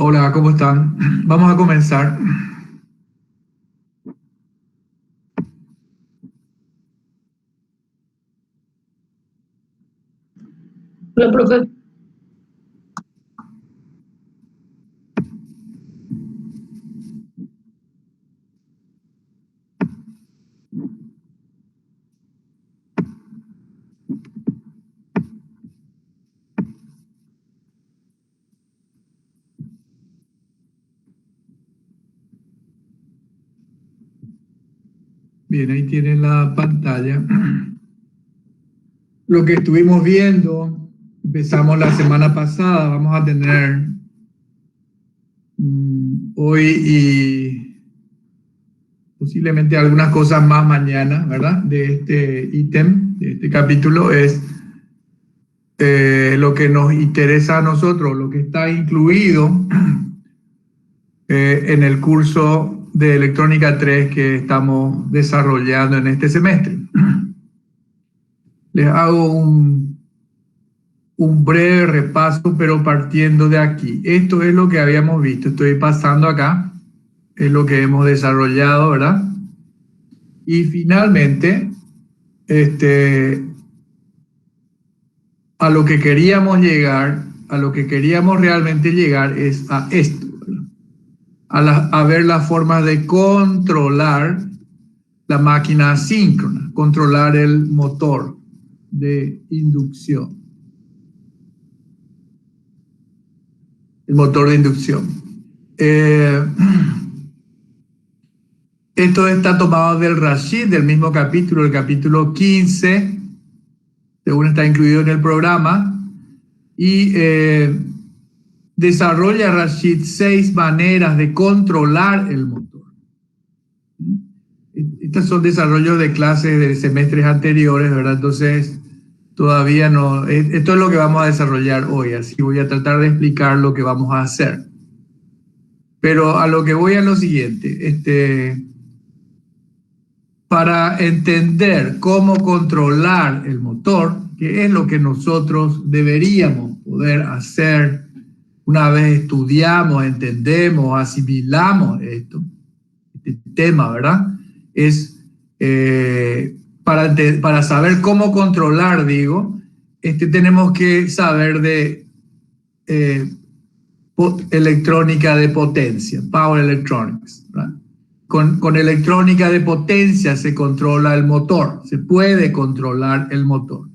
Hola, ¿cómo están? Vamos a comenzar. Hola, profe. Bien, ahí tienen la pantalla. Lo que estuvimos viendo, empezamos la semana pasada, vamos a tener hoy y posiblemente algunas cosas más mañana, ¿verdad? De este ítem, de este capítulo, es lo que nos interesa a nosotros, lo que está incluido en el curso de Electrónica 3 que estamos desarrollando en este semestre. Les hago un breve repaso, pero partiendo de aquí. Esto es lo que habíamos visto. Estoy pasando acá. Es lo que hemos desarrollado, ¿verdad? Y finalmente, a lo que queríamos llegar, a lo que queríamos realmente llegar es a esto, ¿verdad? A ver las formas de controlar la máquina asíncrona, controlar el motor de inducción. El motor de inducción. Esto está tomado del Rashid, del mismo capítulo, el capítulo 15, según está incluido en el programa, y desarrolla Rashid 6 maneras de controlar el motor. Estos son desarrollos de clases de semestres anteriores, ¿verdad? Entonces, todavía no. Esto es lo que vamos a desarrollar hoy, así voy a tratar de explicar lo que vamos a hacer. Pero a lo que voy a lo siguiente, para entender cómo controlar el motor, que es lo que nosotros deberíamos poder hacer una vez estudiamos, entendemos, asimilamos este tema, ¿verdad? Es para saber cómo controlar, digo, tenemos que saber de electrónica de potencia, power electronics, ¿verdad? Con electrónica de potencia se controla el motor, se puede controlar el motor.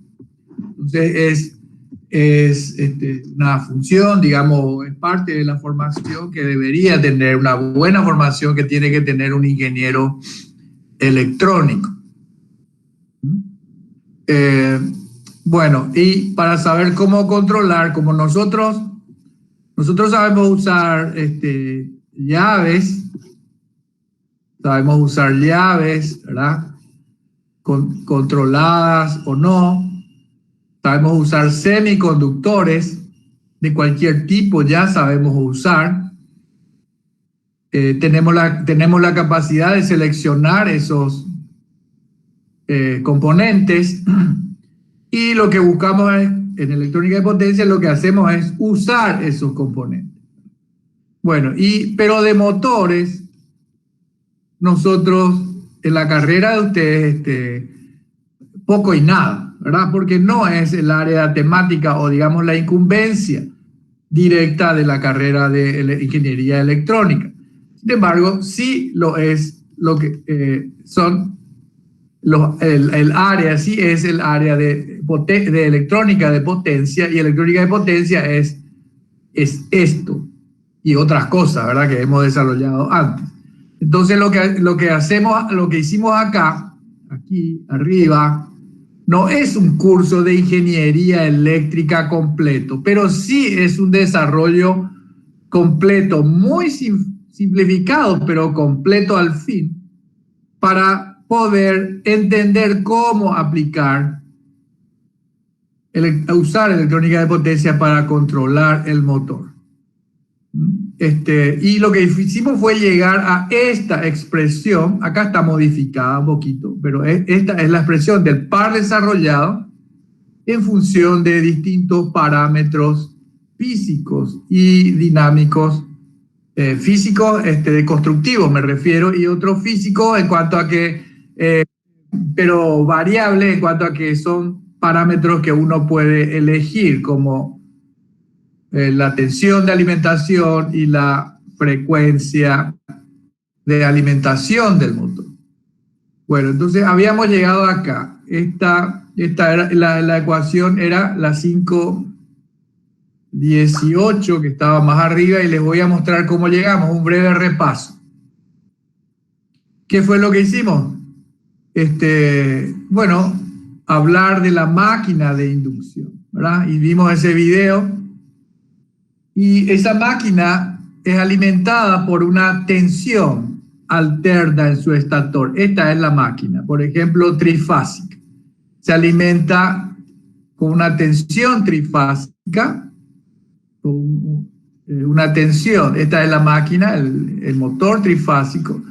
Entonces es una función, digamos, es parte de la formación que debería tener, una buena formación que tiene que tener un ingeniero electrónico. Bueno, y para saber cómo controlar, como nosotros sabemos usar llaves, ¿verdad? Controladas o no. Sabemos usar semiconductores de cualquier tipo, ya sabemos usar. Tenemos la capacidad de seleccionar esos componentes y lo que buscamos en electrónica de potencia, lo que hacemos es usar esos componentes. Bueno, pero de motores, nosotros en la carrera de ustedes, poco y nada, ¿verdad? Porque no es el área temática o digamos la incumbencia directa de la carrera de ingeniería electrónica. Sin embargo, sí lo es lo que son el área, sí es el área de electrónica de potencia, y electrónica de potencia es esto y otras cosas, ¿verdad? Que hemos desarrollado antes. Entonces lo que hicimos acá, aquí arriba, no es un curso de ingeniería eléctrica completo, pero sí es un desarrollo completo, muy simplificado, pero completo al fin, para poder entender cómo usar electrónica de potencia para controlar el motor. Y lo que hicimos fue llegar a esta expresión, acá está modificada un poquito, pero esta es la expresión del par desarrollado en función de distintos parámetros físicos y dinámicos físicos constructivos me refiero, y otros físicos en cuanto a que, pero variables en cuanto a que son parámetros que uno puede elegir, como la tensión de alimentación y la frecuencia de alimentación del motor. Bueno, entonces habíamos llegado acá. Esta era, la ecuación era la 518, que estaba más arriba, y les voy a mostrar cómo llegamos, un breve repaso. ¿Qué fue lo que hicimos? Bueno, hablar de la máquina de inducción, ¿verdad? Y vimos ese video, y esa máquina es alimentada por una tensión alterna en su estator. Esta es la máquina, por ejemplo, trifásica. Se alimenta con una tensión trifásica, con una tensión. Esta es la máquina, el motor trifásico.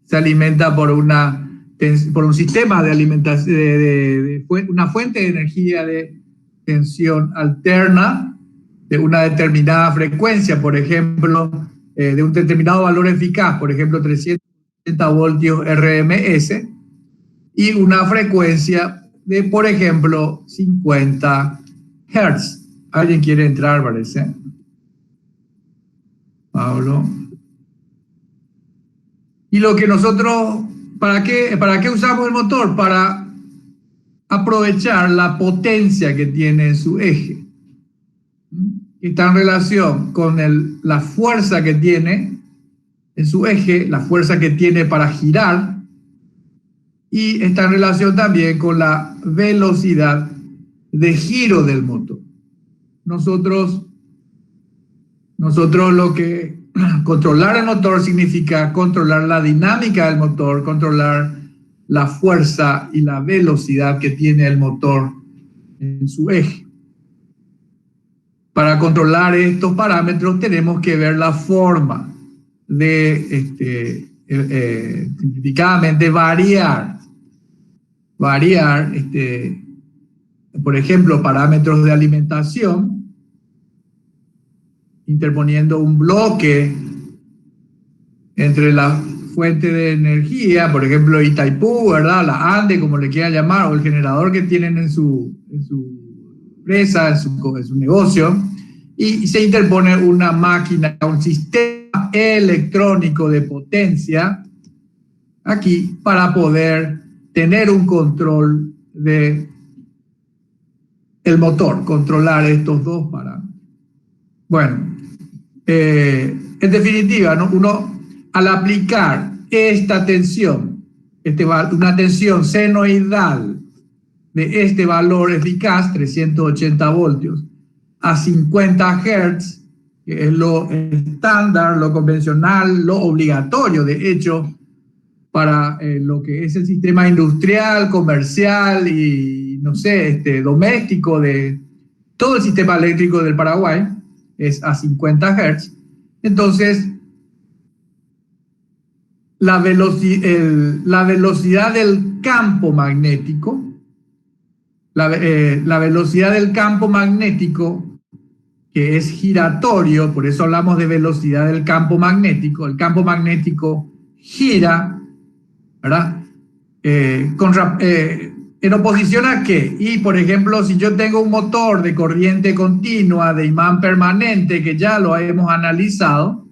Se alimenta por un sistema de alimentación, una fuente de energía de tensión alterna de una determinada frecuencia, por ejemplo, de un determinado valor eficaz, por ejemplo, 380 voltios RMS, y una frecuencia de, por ejemplo, 50 Hz. ¿Alguien quiere entrar, parece? Pablo. Y lo que nosotros, ¿para qué usamos el motor? Para aprovechar la potencia que tiene en su eje. Está en relación con la fuerza que tiene en su eje, la fuerza que tiene para girar, y está en relación también con la velocidad de giro del motor. Nosotros lo que controlar el motor significa controlar la dinámica del motor, controlar la fuerza y la velocidad que tiene el motor en su eje. Para controlar estos parámetros tenemos que ver la forma de, simplificadamente, variar, por ejemplo, parámetros de alimentación, interponiendo un bloque entre la fuente de energía, por ejemplo, Itaipú, ¿verdad? La ANDE, como le quieran llamar, o el generador que tienen en su empresa, en su negocio, y se interpone una máquina, un sistema electrónico de potencia aquí para poder tener un control de el motor, controlar estos dos parámetros. Bueno, en definitiva, ¿no? Uno, al aplicar esta tensión, una tensión senoidal de este valor eficaz, 380 voltios, a 50 Hz, que es lo estándar, lo convencional, lo obligatorio, de hecho, para lo que es el sistema industrial, comercial y, no sé, doméstico de todo el sistema eléctrico del Paraguay, es a 50 Hz. Entonces, la velocidad del campo magnético, la velocidad del campo magnético, que es giratorio, por eso hablamos de velocidad del campo magnético. El campo magnético gira, ¿verdad? ¿En oposición a qué? Y, por ejemplo, si yo tengo un motor de corriente continua, de imán permanente, que ya lo hemos analizado,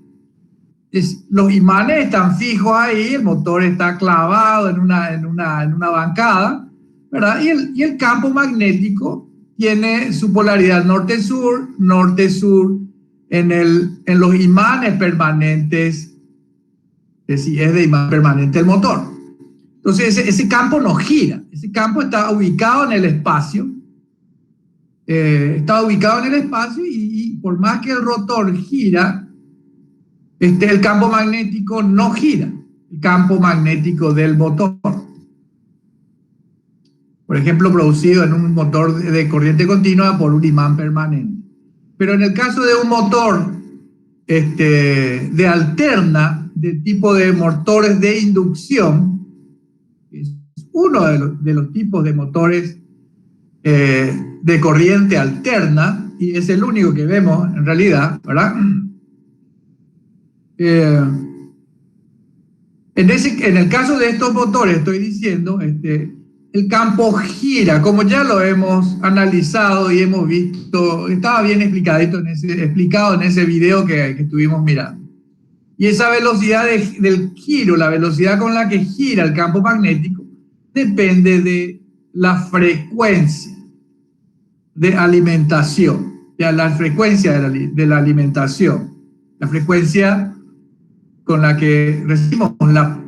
los imanes están fijos ahí, el motor está clavado en una bancada, ¿verdad? Y el campo magnético tiene su polaridad norte-sur, norte-sur, en los imanes permanentes, si es de imán permanente el motor. Entonces ese campo no gira, ese campo está ubicado en el espacio, y por más que el rotor gira, el campo magnético no gira, el campo magnético del motor. Por ejemplo, producido en un motor de corriente continua por un imán permanente. Pero en el caso de un motor de alterna, de tipo de motores de inducción, es uno de los tipos de motores de corriente alterna, y es el único que vemos en realidad, ¿verdad? En el caso de estos motores, estoy diciendo, el campo gira, como ya lo hemos analizado y hemos visto, estaba bien explicado en ese video que estuvimos mirando. Y esa velocidad del giro, la velocidad con la que gira el campo magnético, depende de la frecuencia de alimentación, de la frecuencia de la alimentación, la frecuencia con la que recibimos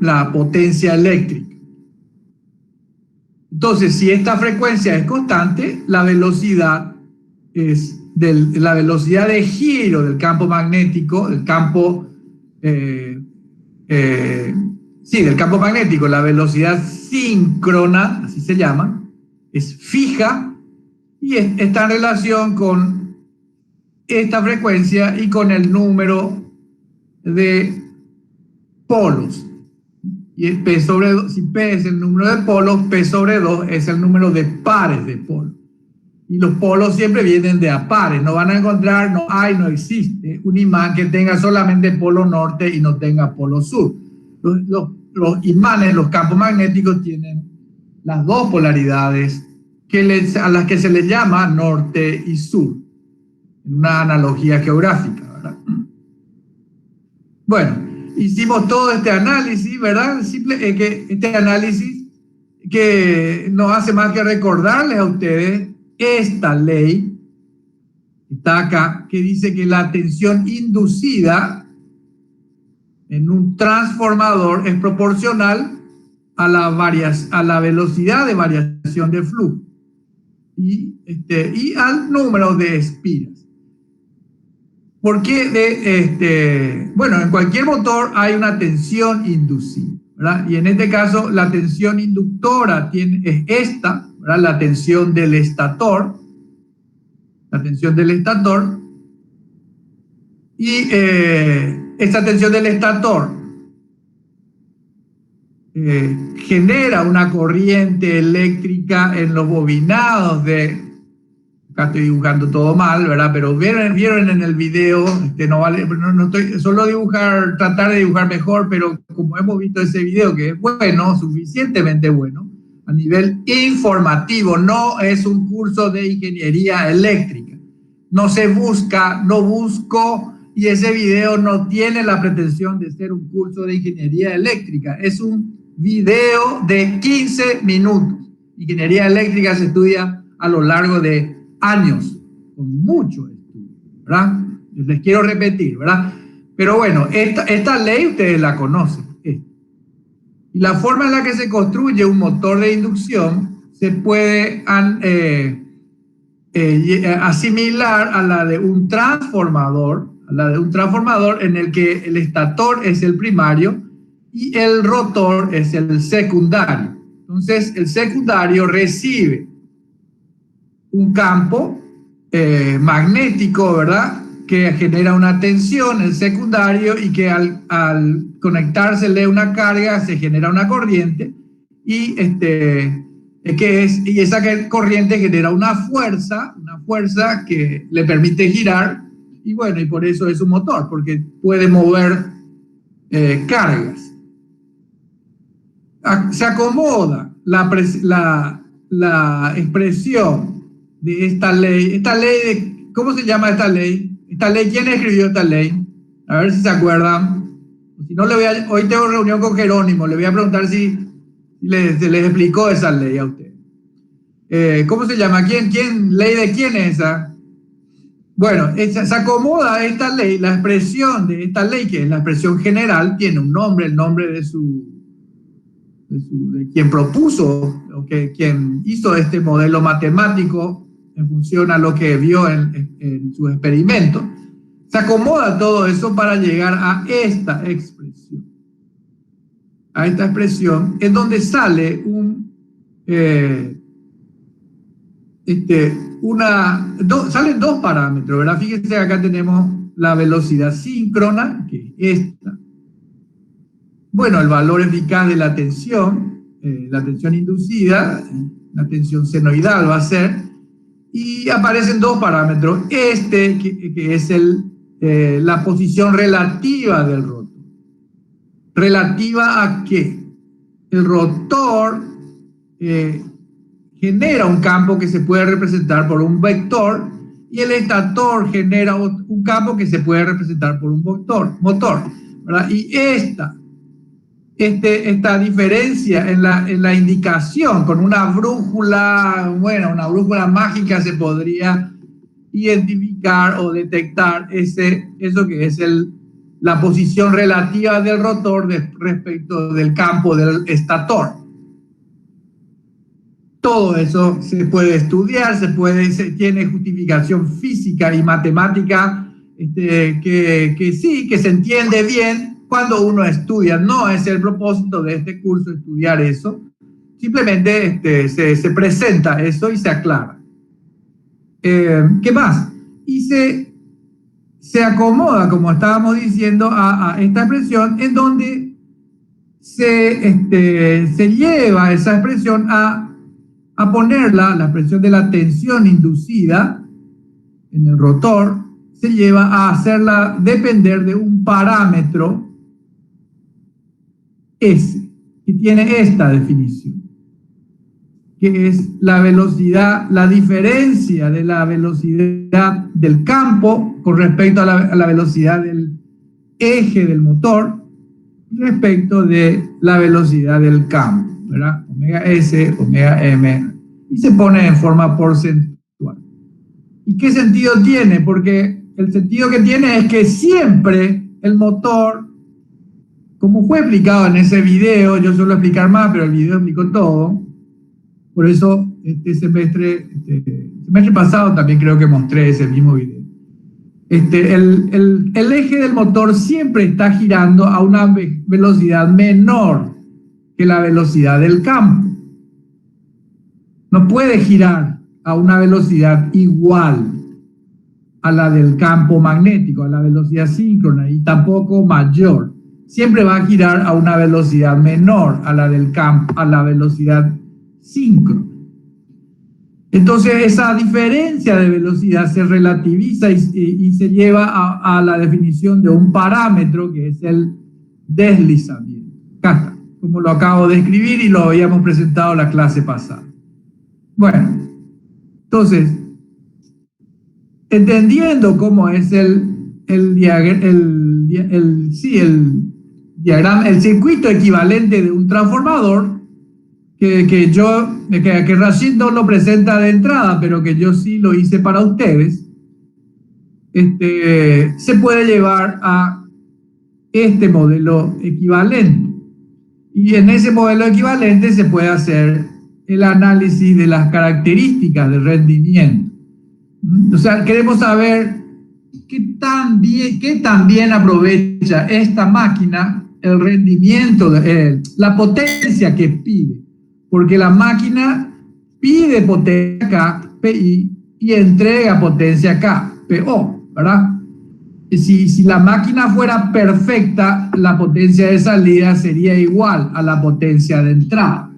la potencia eléctrica. Entonces, si esta frecuencia es constante, la velocidad es la velocidad de giro del campo magnético, del campo del campo magnético, la velocidad síncrona, así se llama, es fija y está en relación con esta frecuencia y con el número de polos. Y P sobre 2, si P es el número de polos, P sobre 2 es el número de pares de polos. Y los polos siempre vienen de a pares. No van a encontrar, no existe un imán que tenga solamente polo norte y no tenga polo sur. Los imanes, los campos magnéticos tienen las dos polaridades a las que se les llama norte y sur, en una analogía geográfica, ¿verdad? Bueno, hicimos todo este análisis, ¿verdad? Que este análisis que no hace más que recordarles a ustedes esta ley que está acá, que dice que la tensión inducida en un transformador es proporcional a la velocidad de variación de flujo y al número de espiras. ¿Por qué? Bueno, en cualquier motor hay una tensión inducida, ¿verdad? Y en este caso la tensión inductora es esta, ¿verdad? La tensión del estator. Y esta tensión del estator genera una corriente eléctrica en los bobinados acá estoy dibujando todo mal, ¿verdad? Pero vieron en el video, no vale, no estoy, solo tratar de dibujar mejor, pero como hemos visto ese video que es bueno, suficientemente bueno, a nivel informativo, no es un curso de ingeniería eléctrica. No busco, y ese video no tiene la pretensión de ser un curso de ingeniería eléctrica. Es un video de 15 minutos. Ingeniería eléctrica se estudia a lo largo de años, con mucho estudio, ¿verdad? Les quiero repetir, ¿verdad? Pero bueno, esta ley ustedes la conocen. Y la forma en la que se construye un motor de inducción se puede asimilar a la de un transformador, en el que el estator es el primario y el rotor es el secundario. Entonces, el secundario recibe un campo magnético, ¿verdad?, que genera una tensión, el secundario, y que al conectársele una carga se genera una corriente y esa corriente genera una fuerza que le permite girar, y bueno, y por eso es un motor, porque puede mover cargas. Se acomoda la expresión de esta ley. ¿Cómo se llama esta ley? ¿Quién escribió esta ley? A ver si se acuerdan. Si no, hoy tengo reunión con Jerónimo, le voy a preguntar si se les explicó esa ley a ustedes. ¿Cómo se llama? ¿Ley de quién es esa? Bueno, se acomoda esta ley, la expresión de esta ley, que es la expresión general, tiene un nombre, el nombre de quien propuso, quien hizo este modelo matemático en función a lo que vio en sus experimentos. Se acomoda todo eso para llegar a esta expresión. En donde sale salen dos parámetros, ¿verdad? Fíjense que acá tenemos la velocidad síncrona, que es esta. Bueno, el valor eficaz de la tensión inducida, la tensión senoidal va a ser, y aparecen dos parámetros. Que es la posición relativa del rotor. relativa a que el rotor genera un campo que se puede representar por un vector y el estator genera un campo que se puede representar por un motor, ¿verdad? Y esta diferencia en la indicación con una brújula, bueno, una brújula mágica se podría identificar o detectar eso que es la posición relativa del rotor respecto del campo del estator. Todo eso se puede estudiar, tiene justificación física y matemática que se entiende bien cuando uno estudia. No es el propósito de este curso estudiar eso, simplemente se presenta eso y se aclara. ¿Qué más? Y se acomoda, como estábamos diciendo, a esta expresión en donde se lleva esa expresión a ponerla, la expresión de la tensión inducida en el rotor, se lleva a hacerla depender de un parámetro S, que tiene esta definición, que es la velocidad, la diferencia de la velocidad del campo con respecto a la velocidad del eje del motor respecto de la velocidad del campo, ¿verdad? Omega S, omega M, y se pone en forma porcentual. ¿Y qué sentido tiene? Porque el sentido que tiene es que siempre el motor, como fue explicado en ese video, yo suelo explicar más, pero el video explicó todo. Por eso el semestre pasado también creo que mostré ese mismo video. El eje del motor siempre está girando a una velocidad menor que la velocidad del campo. No puede girar a una velocidad igual a la del campo magnético, a la velocidad síncrona, y tampoco mayor. Siempre va a girar a una velocidad menor a la del campo, a la velocidad síncrona. Entonces esa diferencia de velocidad se relativiza y se lleva a la definición de un parámetro que es el deslizamiento. Acá está, como lo acabo de escribir y lo habíamos presentado en la clase pasada. Bueno, entonces, entendiendo cómo es el circuito equivalente de un transformador, que Rashid no lo presenta de entrada, pero que yo sí lo hice para ustedes, se puede llevar a este modelo equivalente. Y en ese modelo equivalente se puede hacer el análisis de las características del rendimiento. O sea, queremos saber qué tan bien aprovecha esta máquina el rendimiento, la potencia que pide. Porque la máquina pide potencia K, PI, y entrega potencia K, PO, ¿verdad? Si la máquina fuera perfecta, la potencia de salida sería igual a la potencia de entrada.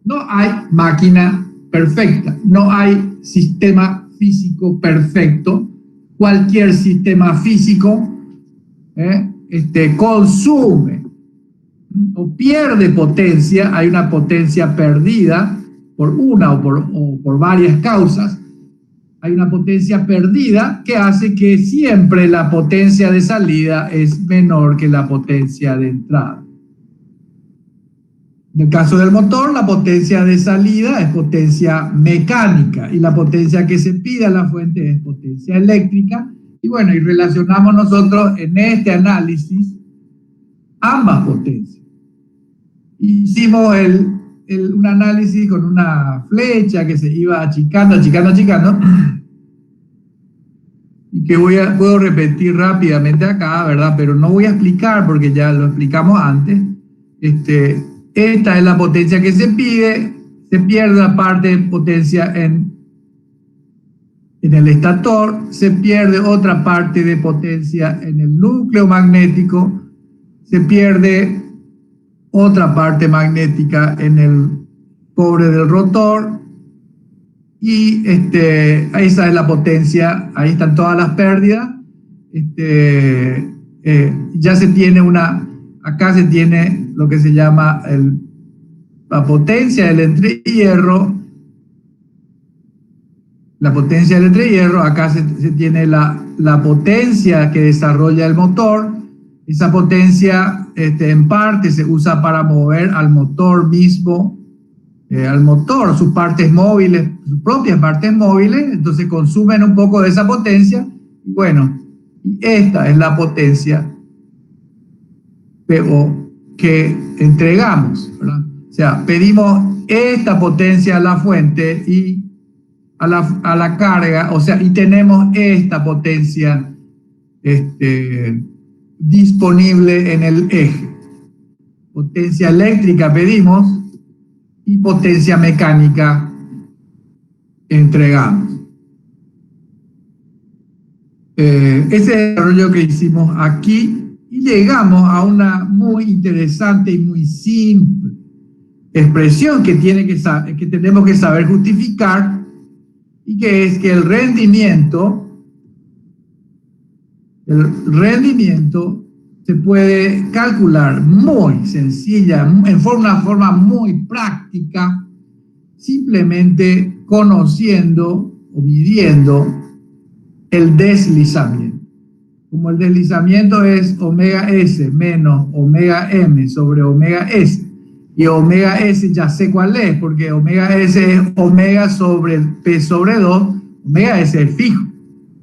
No hay máquina perfecta, no hay sistema físico perfecto. Cualquier sistema físico consume o pierde potencia, hay una potencia perdida por una o por varias causas. Hay una potencia perdida que hace que siempre la potencia de salida es menor que la potencia de entrada. En el caso del motor, la potencia de salida es potencia mecánica y la potencia que se pide a la fuente es potencia eléctrica. Y bueno, y relacionamos nosotros en este análisis ambas potencias. Hicimos un análisis con una flecha que se iba achicando, y que puedo repetir rápidamente acá, ¿verdad? Pero no voy a explicar porque ya lo explicamos antes. Esta es la potencia que se pide, se pierde la parte de potencia en el estator, se pierde otra parte de potencia en el núcleo magnético, se pierde otra parte magnética en el cobre del rotor, y esa es la potencia, ahí están todas las pérdidas. Ya se tiene acá se tiene lo que se llama la potencia del entrehierro. La potencia del entrehierro, acá se tiene la potencia que desarrolla el motor. Esa potencia en parte se usa para mover al motor mismo, sus partes móviles, sus propias partes móviles, entonces consumen un poco de esa potencia. Y bueno, esta es la potencia que entregamos, ¿verdad? O sea, pedimos esta potencia a la fuente y a la carga, o sea, y tenemos esta potencia disponible en el eje. Potencia eléctrica pedimos y potencia mecánica entregamos. Ese es el desarrollo que hicimos aquí y llegamos a una muy interesante y muy simple expresión que tenemos que saber justificar, y que es que el rendimiento se puede calcular muy sencilla, en una forma muy práctica, simplemente conociendo o midiendo el deslizamiento. Como el deslizamiento es omega S menos omega M sobre omega S, y omega S ya sé cuál es, porque omega S es omega sobre P sobre 2, omega S es fijo,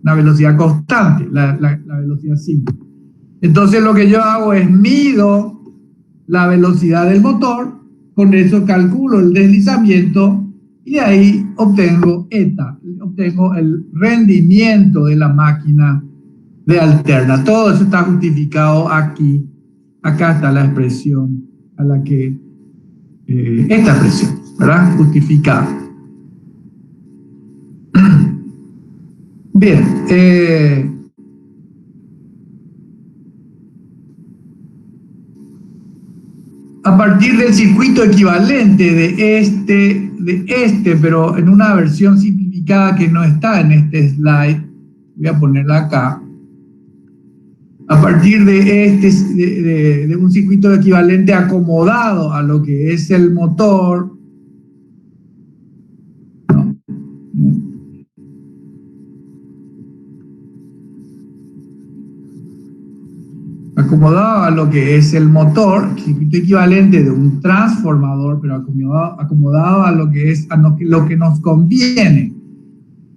una velocidad constante, la velocidad 5. Entonces lo que yo hago es mido la velocidad del motor, con eso calculo el deslizamiento y de ahí obtengo el rendimiento de la máquina de alterna. Todo eso está justificado aquí. Acá está la expresión a la que esta expresión, ¿verdad? Justificada. Bien, a partir del circuito equivalente de este, pero en una versión simplificada que no está en este slide, voy a ponerla acá. A partir de un circuito equivalente acomodado a lo que es el motor, ¿no? Acomodado a lo que es el motor, circuito equivalente de un transformador, pero acomodado a lo que es lo que nos conviene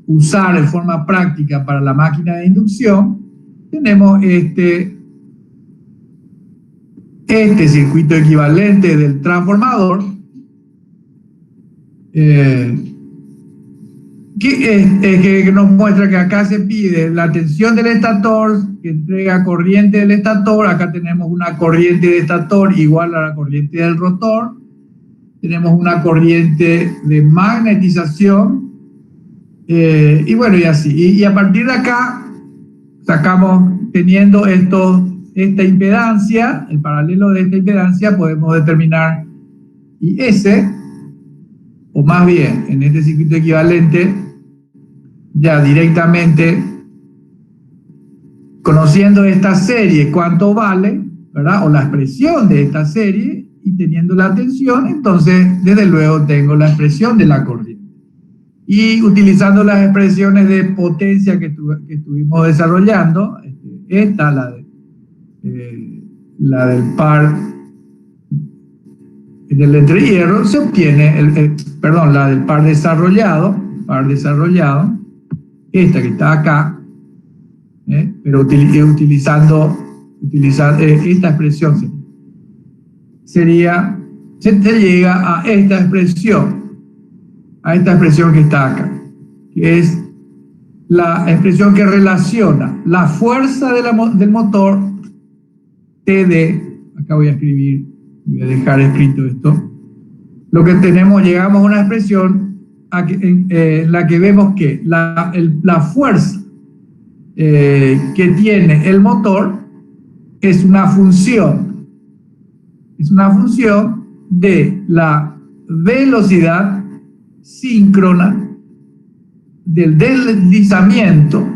usar de forma práctica para la máquina de inducción, tenemos este circuito equivalente del transformador, que nos muestra que acá se pide la tensión del estator, que entrega corriente del estator. Acá tenemos una corriente de estator igual a la corriente del rotor. Tenemos una corriente de magnetización, y bueno, y así. Y a partir de acá sacamos, teniendo esta impedancia, el paralelo de esta impedancia, podemos determinar IS, o más bien, en este circuito equivalente, ya directamente, conociendo esta serie, cuánto vale, ¿verdad? O la expresión de esta serie, y teniendo la tensión, entonces, desde luego, tengo la expresión de la corriente. Y utilizando las expresiones de potencia que estuvimos desarrollando, esta, la del par del entrehierro, se obtiene, la del par desarrollado, esta que está acá, pero utilizando esta expresión, se llega a esta expresión que está acá, que es la expresión que relaciona la fuerza del motor TD. Acá voy a dejar escrito esto. Lo que tenemos, llegamos a una expresión en la que vemos que la fuerza que tiene el motor es una función de la velocidad síncrona del deslizamiento,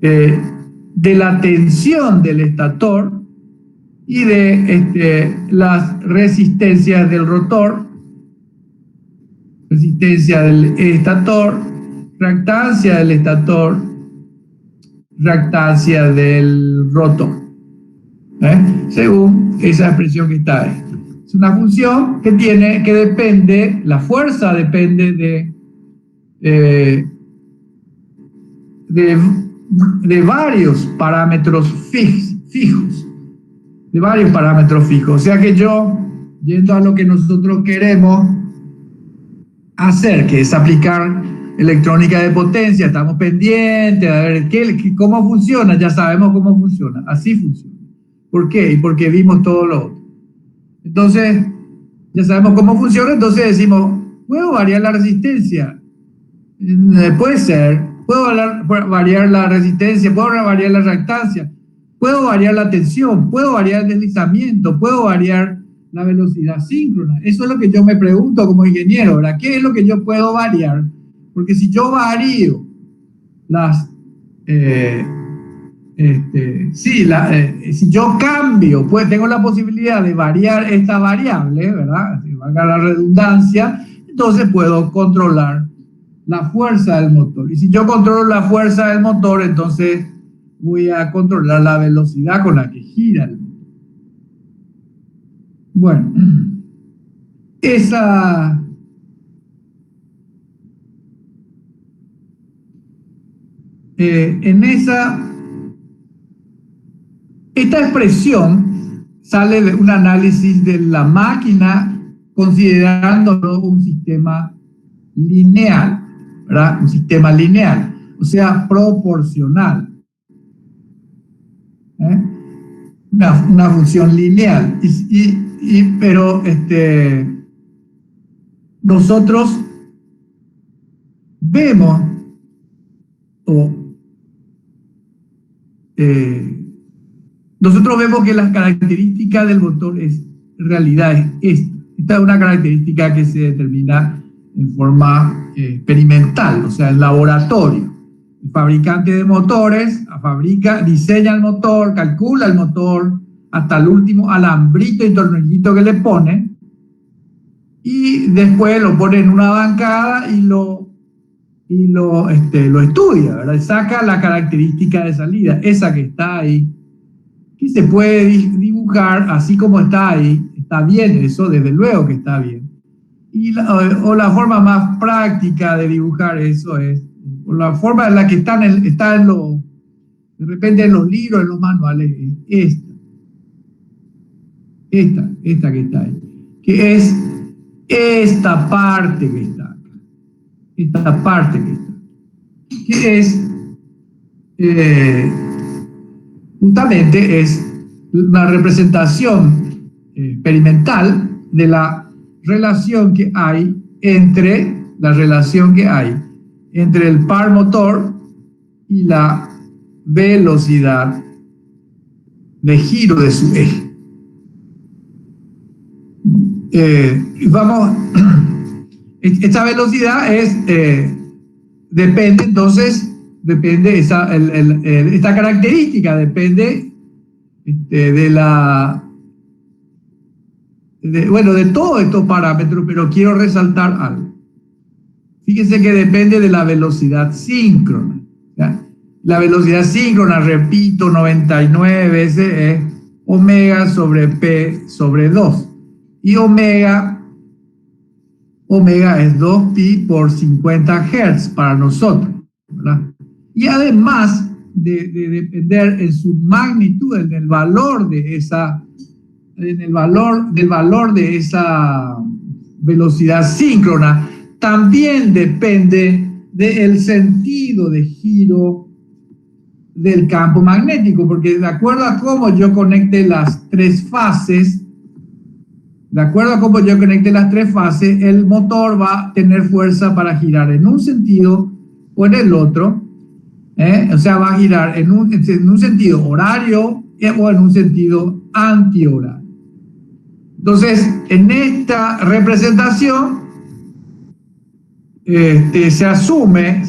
de la tensión del estator y de las resistencias del rotor, resistencia del estator, reactancia del estator, reactancia del rotor, según esa expresión que está ahí. Es una función que depende, la fuerza depende de varios parámetros fijos, de varios parámetros fijos. O sea que yo, yendo a lo que nosotros queremos hacer, que es aplicar electrónica de potencia, estamos pendientes a ver cómo funciona, ya sabemos cómo funciona, así funciona. ¿Por qué? Y porque vimos todo lo otro. Entonces, ya sabemos cómo funciona, entonces decimos, ¿puedo variar la resistencia? Puede ser, puedo variar la resistencia, puedo variar la reactancia, puedo variar la tensión, puedo variar el deslizamiento, puedo variar la velocidad síncrona. Eso es lo que yo me pregunto como ingeniero, ¿verdad? ¿Qué es lo que yo puedo variar? Porque si yo varío si yo cambio, pues tengo la posibilidad de variar esta variable, ¿verdad? Si valga la redundancia, entonces puedo controlar la fuerza del motor. Y si yo controlo la fuerza del motor, entonces voy a controlar la velocidad con la que gira el motor. Bueno, esta expresión sale de un análisis de la máquina considerándolo un sistema lineal, ¿verdad? Un sistema lineal, o sea, proporcional. Una función lineal. Pero nosotros vemos nosotros vemos que las características del motor en realidad es esta. Esta es una característica que se determina en forma experimental, o sea, en laboratorio. El fabricante de motores diseña el motor, calcula el motor, hasta el último alambrito y tornillito que le pone, y después lo pone en una bancada y lo estudia, ¿verdad? Y saca la característica de salida, esa que está ahí, que se puede dibujar así como está ahí. Está bien eso, desde luego que está bien. O la forma más práctica de dibujar eso es, o la forma en la que está de repente en los libros, en los manuales, es esta que está ahí, que es esta parte que está acá, esta parte que está, que es justamente es una representación experimental de la relación que hay entre el par motor y la velocidad de giro de su eje. Esta velocidad depende, entonces, esta característica depende de todos estos parámetros, pero quiero resaltar algo. Fíjense que depende de la velocidad síncrona, ¿ya? La velocidad síncrona, repito, 99 veces es omega sobre P sobre 2. Y omega es 2pi por 50 Hz para nosotros, ¿verdad? Y además de depender en su magnitud, en el valor de esa velocidad síncrona, también depende del sentido de giro del campo magnético, porque de acuerdo a cómo yo conecte las tres fases, el motor va a tener fuerza para girar en un sentido o en el otro, o sea, va a girar en un sentido horario o en un sentido antihorario. Entonces, en esta representación se asume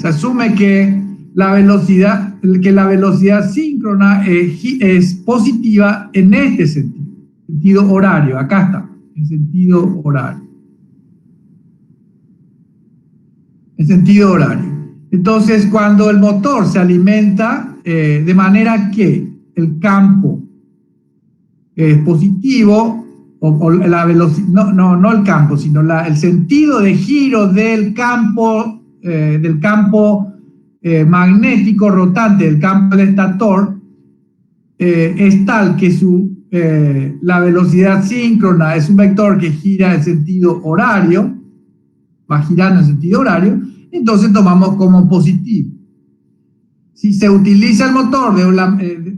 que la velocidad síncrona es positiva en este sentido. Sentido horario, acá está, en sentido horario. En sentido horario. Entonces, cuando el motor se alimenta de manera que el campo positivo, o la velocidad, no el campo, sino el sentido de giro del campo magnético rotante, del campo del estator, es tal que la velocidad síncrona es un vector que gira en sentido horario, va girando en sentido horario, entonces tomamos como positivo. Si se utiliza el motor,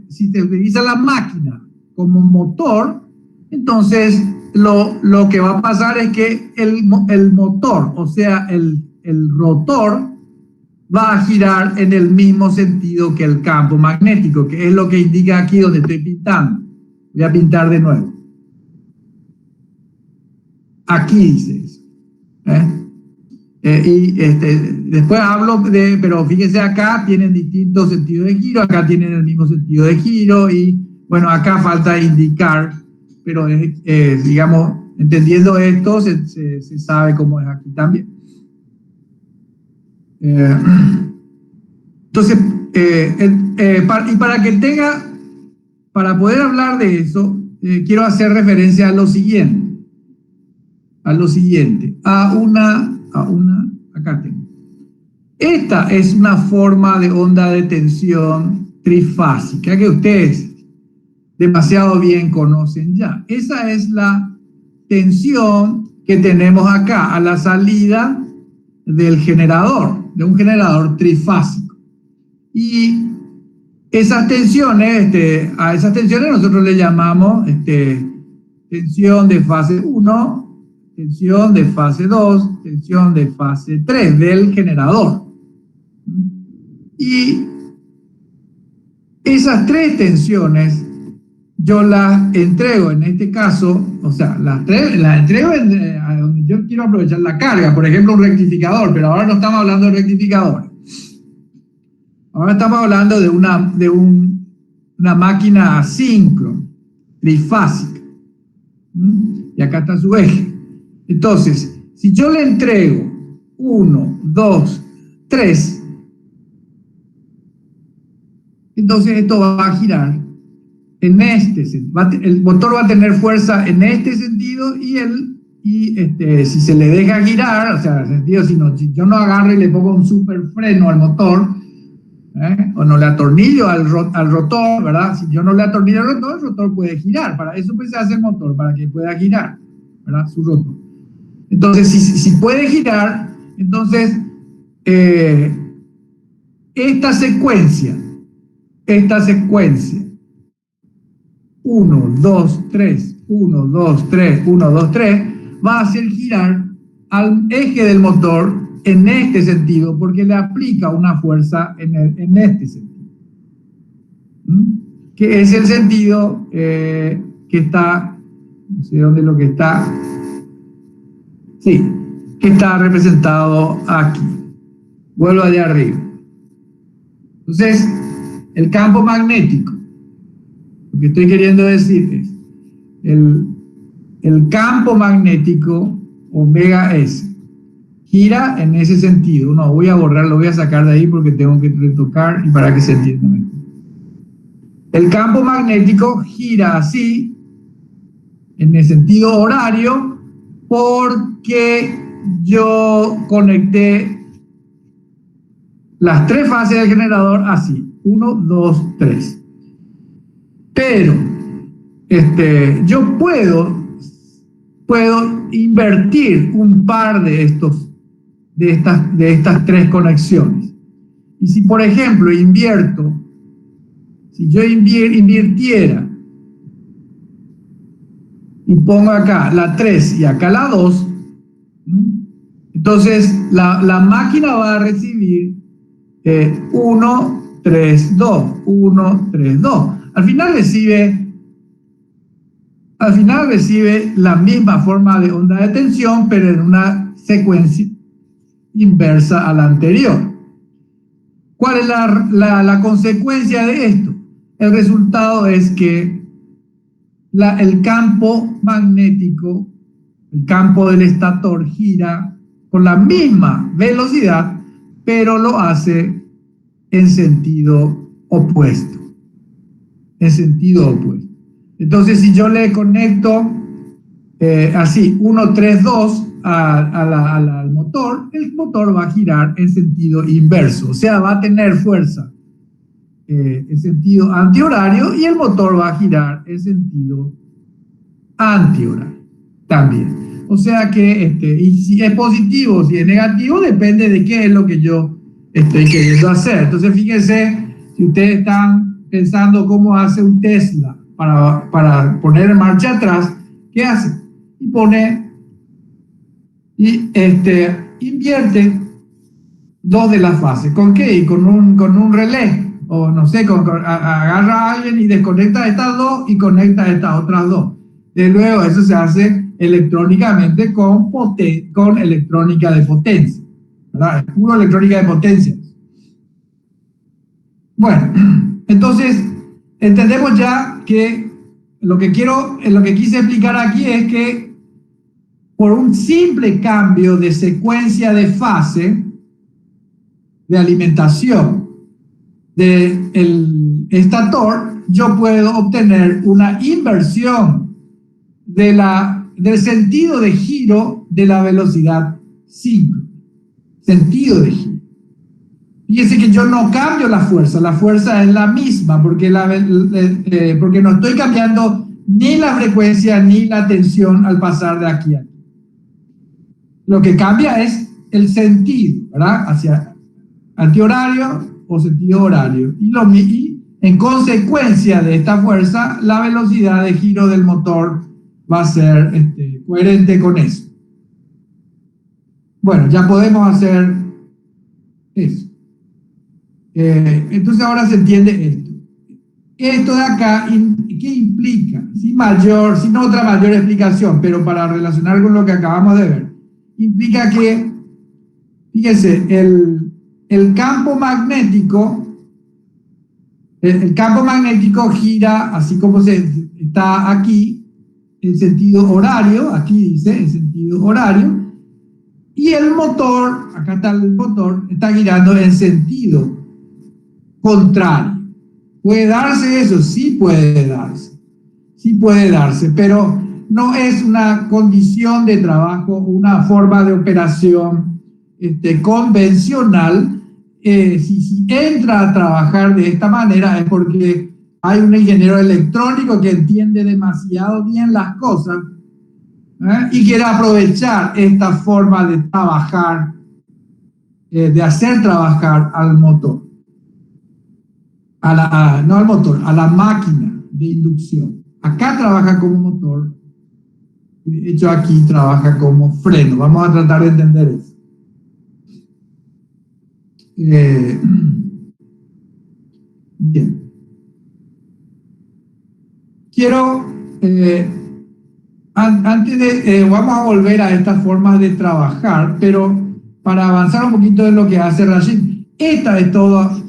si se utiliza la máquina como motor, entonces lo que va a pasar es que el motor, o sea, el rotor, va a girar en el mismo sentido que el campo magnético, que es lo que indica aquí donde estoy pintando. Voy a pintar de nuevo. Aquí dice eso. Después hablo pero fíjense acá tienen distintos sentidos de giro, acá tienen el mismo sentido de giro y bueno, acá falta indicar, pero digamos, entendiendo esto se sabe cómo es aquí también. Entonces, para poder hablar de eso, quiero hacer referencia a lo siguiente. Acá tengo. Esta es una forma de onda de tensión trifásica que ustedes demasiado bien conocen ya. Esa es la tensión que tenemos acá a la salida del generador, de un generador trifásico. Y esas tensiones, a esas tensiones nosotros le llamamos tensión de fase 1, tensión de fase 2, tensión de fase 3 del generador. Y esas tres tensiones yo las entrego en este caso, o sea, las entrego a donde yo quiero aprovechar la carga, por ejemplo un rectificador, pero ahora no estamos hablando de rectificadores. Ahora estamos hablando de una máquina asíncrona, trifásica. Y acá está su eje. Entonces, si yo le entrego 1, 2, 3, entonces esto va a girar en este sentido. El motor va a tener fuerza en este sentido si se le deja girar, o sea, en el sentido, si yo no agarro y le pongo un super freno al motor, o no le atornillo al rotor, ¿verdad? Si yo no le atornillo al rotor, el rotor puede girar. Para eso pues se hace el motor, para que pueda girar, ¿verdad? Su rotor. Entonces, si puede girar, entonces esta secuencia 1, 2, 3, 1, 2, 3, 1, 2, 3 va a hacer girar al eje del motor en este sentido porque le aplica una fuerza en este sentido, que es el sentido que está, no sé dónde es lo que está, sí, que está representado aquí. Vuelvo allá arriba. Entonces, el campo magnético, lo que estoy queriendo decir es el campo magnético omega S gira en ese sentido. No, voy a borrar, lo voy a sacar de ahí porque tengo que retocar y para que se entienda mejor. El campo magnético gira así en el sentido horario porque yo conecté las tres fases del generador así, 1, 2, 3. Pero yo puedo invertir un par de estas tres conexiones. Y si por ejemplo si yo invirtiera y pongo acá la 3 y acá la 2, entonces la máquina va a recibir 1, 3, 2, 1, 3, 2. Al final recibe la misma forma de onda de tensión, pero en una secuencia inversa a la anterior. ¿Cuál es la consecuencia de esto? El resultado es que el campo magnético, el campo del estator gira con la misma velocidad, pero lo hace en sentido opuesto. En sentido opuesto. Entonces, si yo le conecto así, 1, 3, 2 al motor, el motor va a girar en sentido inverso. O sea, va a tener fuerza en sentido antihorario y el motor va a girar en sentido antihorario también. O sea que, y si es positivo, si es negativo, depende de qué es lo que yo estoy queriendo hacer. Entonces, fíjense, si ustedes están pensando cómo hace un Tesla para poner en marcha atrás, ¿qué hace? Y pone, invierte dos de las fases. ¿Con qué? Con un relé. O no sé, agarra a alguien y desconecta estas dos y conecta estas otras dos. De luego, eso se hace electrónicamente con electrónica de potencia, ¿verdad? Es puro electrónica de potencia. Bueno, entonces entendemos ya que lo que quise explicar aquí es que por un simple cambio de secuencia de fase de alimentación del estator, yo puedo obtener una inversión del sentido de giro de la velocidad 5. Sentido de giro. Fíjense que yo no cambio la fuerza es la misma, porque no estoy cambiando ni la frecuencia ni la tensión al pasar de aquí a aquí. Lo que cambia es el sentido, ¿verdad? Hacia antihorario o sentido horario. Y en consecuencia de esta fuerza, la velocidad de giro del motor va a ser coherente con eso. Bueno, ya podemos hacer eso. Entonces ahora se entiende esto. Esto de acá, ¿qué implica? Sin otra mayor explicación, pero para relacionar con lo que acabamos de ver, implica que, fíjense, el campo magnético gira así como está aquí, en sentido horario, aquí dice, en sentido horario, y el motor, acá está el motor, está girando en sentido contrario. ¿Puede darse eso? Sí puede darse, pero no es una condición de trabajo, una forma de operación convencional. Si entra a trabajar de esta manera es porque hay un ingeniero electrónico que entiende demasiado bien las cosas y quiere aprovechar esta forma de trabajar, de hacer trabajar al motor. No al motor, a la máquina de inducción. Acá trabaja como motor, y de hecho aquí trabaja como freno. Vamos a tratar de entender eso. Bien. Quiero, vamos a volver a estas formas de trabajar, pero para avanzar un poquito en lo que hace Rashid, esta es toda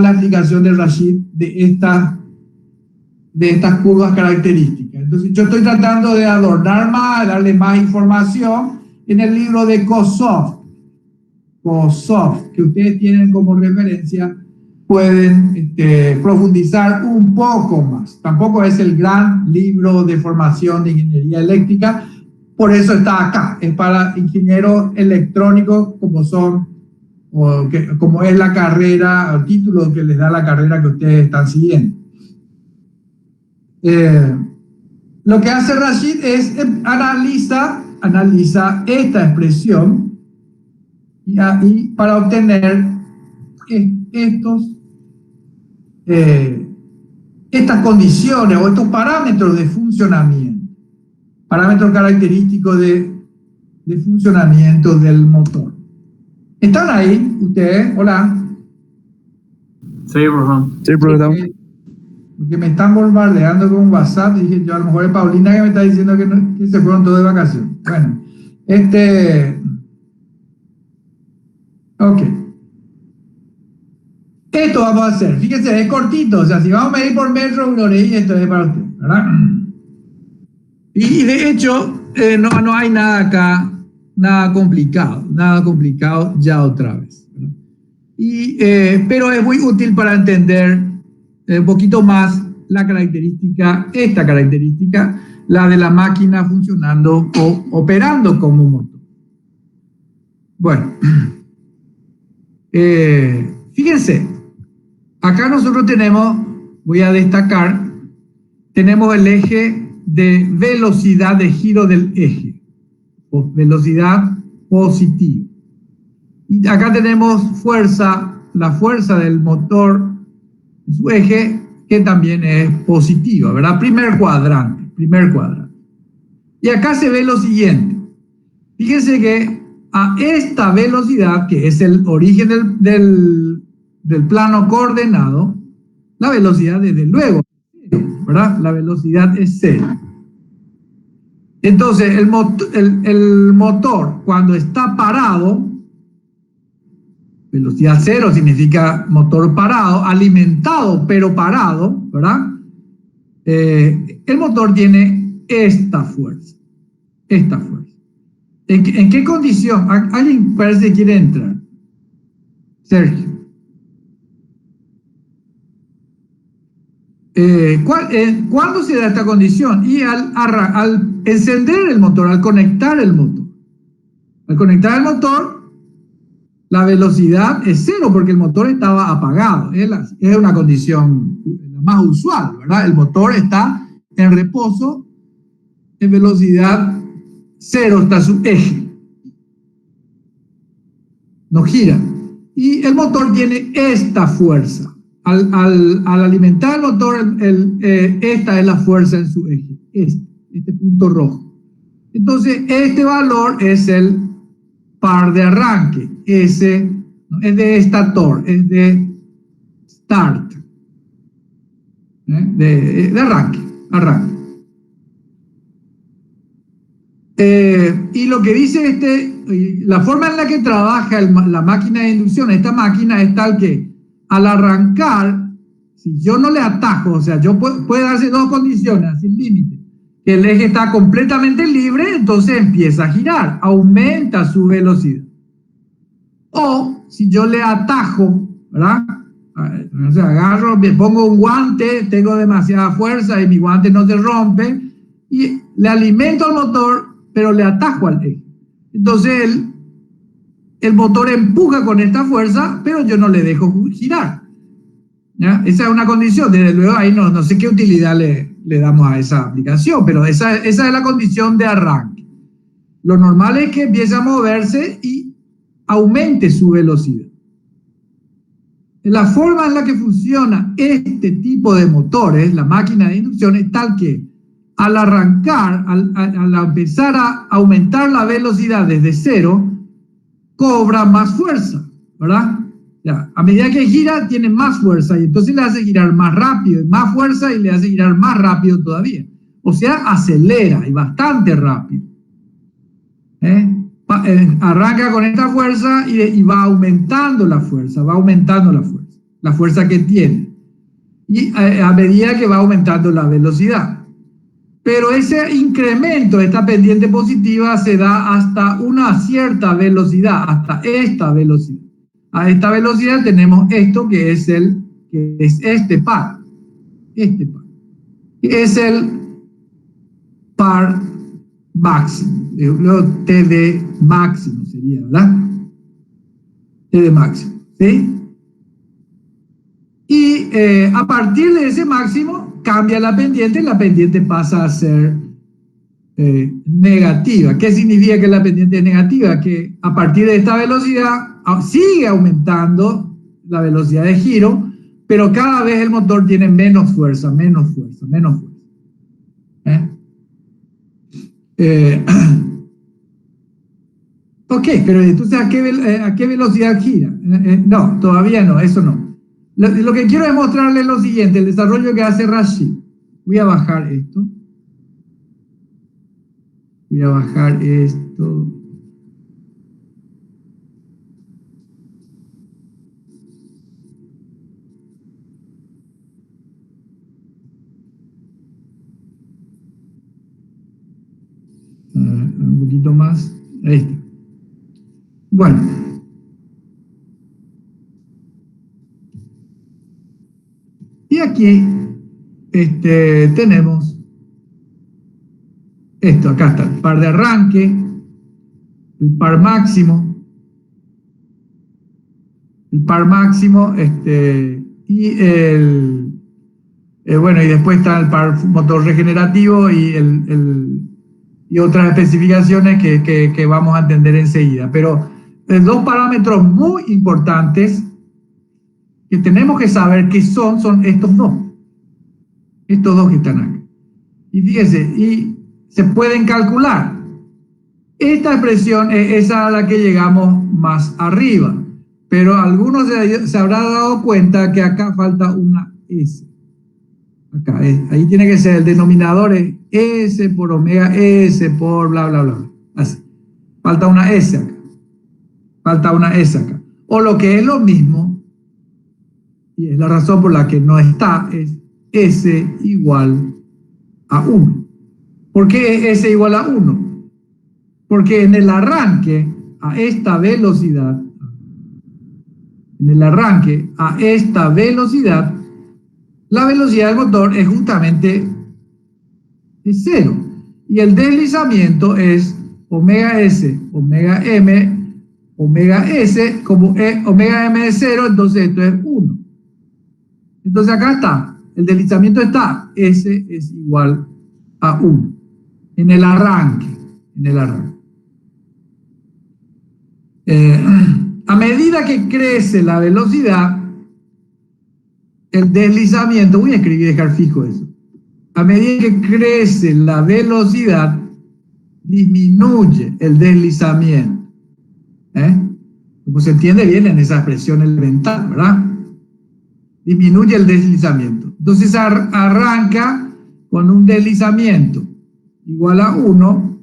la aplicación de Rashid de estas curvas características. Entonces yo estoy tratando de adornar más, darle más información en el libro de Kossoff, que ustedes tienen como referencia, pueden profundizar un poco más. Tampoco es el gran libro de formación de ingeniería eléctrica, por eso está acá. Es para ingenieros electrónicos como es la carrera, el título que les da la carrera que ustedes están siguiendo. Lo que hace Rashid es analiza esta expresión y para obtener estas condiciones o estos parámetros de funcionamiento, parámetros característicos de funcionamiento del motor. ¿Están ahí ustedes? Hola. Sí, profesor. Sí, profesor. Porque me están bombardeando con WhatsApp y dije yo, a lo mejor es Paulina que me está diciendo que se fueron todos de vacaciones. Bueno, ok. Esto vamos a hacer, fíjense, es cortito, o sea, si vamos a medir por metro, y esto es para usted, ¿verdad? Y de hecho, no hay nada acá, nada complicado ya otra vez, ¿verdad? Pero es muy útil para entender un poquito más esta característica, la de la máquina funcionando o operando como motor. Bueno, fíjense, acá nosotros voy a destacar, tenemos el eje de velocidad de giro del eje, o velocidad positiva. Y acá tenemos la fuerza del motor en su eje, que también es positiva, ¿verdad? Primer cuadrante. Y acá se ve lo siguiente. Fíjense que a esta velocidad, que es el origen del plano coordenado, la velocidad desde luego, ¿verdad? La velocidad es cero. Entonces, el motor cuando está parado, velocidad cero significa motor parado, alimentado pero parado, ¿verdad? El motor tiene esta fuerza. ¿En qué condición? ¿Alguien parece que quiere entrar? Sergio. ¿Cuándo se da esta condición? Y al encender el motor, al conectar el motor. Al conectar el motor, la velocidad es cero porque el motor estaba apagado. Es una condición más usual, ¿verdad? El motor está en reposo, en velocidad cero está su eje. No gira. Y el motor tiene esta fuerza. Al alimentar el motor, esta es la fuerza en su eje. Este punto rojo. Entonces, este valor es el par de arranque. Ese no, es de estator, es de start. De arranque. Y lo que dice la forma en la que trabaja la máquina de inducción, esta máquina es tal que al arrancar, si yo no le atajo, o sea, puede darse dos condiciones, sin límite, que el eje está completamente libre, entonces empieza a girar, aumenta su velocidad. O si yo le atajo, ¿verdad? O sea, agarro, me pongo un guante, tengo demasiada fuerza y mi guante no se rompe, y le alimento al motor, pero le atajo al eje. Entonces el motor empuja con esta fuerza, pero yo no le dejo girar. ¿Ya? Esa es una condición. Desde luego ahí no sé qué utilidad le damos a esa aplicación, pero esa es la condición de arranque. Lo normal es que empiece a moverse y aumente su velocidad. La forma en la que funciona este tipo de motores, la máquina de inducción, es tal que al arrancar, al empezar a aumentar la velocidad desde cero, cobra más fuerza, ¿verdad? Ya, a medida que gira, tiene más fuerza y entonces le hace girar más rápido, y más fuerza y le hace girar más rápido todavía. O sea, acelera y bastante rápido. Arranca con esta fuerza y va aumentando la fuerza, la fuerza que tiene. Y a medida que va aumentando la velocidad. Pero ese incremento, esta pendiente positiva, se da hasta una cierta velocidad, hasta esta velocidad. A esta velocidad tenemos esto que es este par. Que es el par máximo. Luego T de máximo sería, ¿verdad? T de máximo, ¿sí? Y a partir de ese máximo cambia la pendiente pasa a ser negativa. ¿Qué significa que la pendiente es negativa? Que a partir de esta velocidad sigue aumentando la velocidad de giro, pero cada vez el motor tiene menos fuerza. Ok, pero entonces ¿a qué velocidad gira? No, todavía no, eso no. Lo que quiero es mostrarles lo siguiente, el desarrollo que hace Rashid. Voy a bajar esto. un poquito más. Ahí está. Bueno. Y aquí tenemos esto, acá está, el par de arranque, el par máximo, y bueno, y después está el par motor regenerativo y otras especificaciones que vamos a entender enseguida. Pero dos parámetros muy importantes que tenemos que saber qué son estos dos que están acá. Y fíjense, y se pueden calcular. Esta expresión es esa a la que llegamos más arriba, pero algunos se habrán dado cuenta que acá falta una S. Acá, ahí tiene que ser el denominador es S por omega S por bla, bla, bla. Así. Falta una S acá. O lo que es lo mismo, y es la razón por la que no está, es S igual a 1. ¿Por qué es S igual a 1? Porque en el arranque a esta velocidad, la velocidad del motor es justamente 0. Y el deslizamiento es omega S, omega M, omega S, como omega M es 0, entonces esto es 1. Entonces acá está, el deslizamiento está, S es igual a 1. En el arranque. A medida que crece la velocidad, el deslizamiento, voy a escribir y dejar fijo eso. A medida que crece la velocidad, disminuye el deslizamiento. Como se entiende bien en esa expresión elemental, ¿verdad? Disminuye el deslizamiento. Entonces arranca con un deslizamiento igual a 1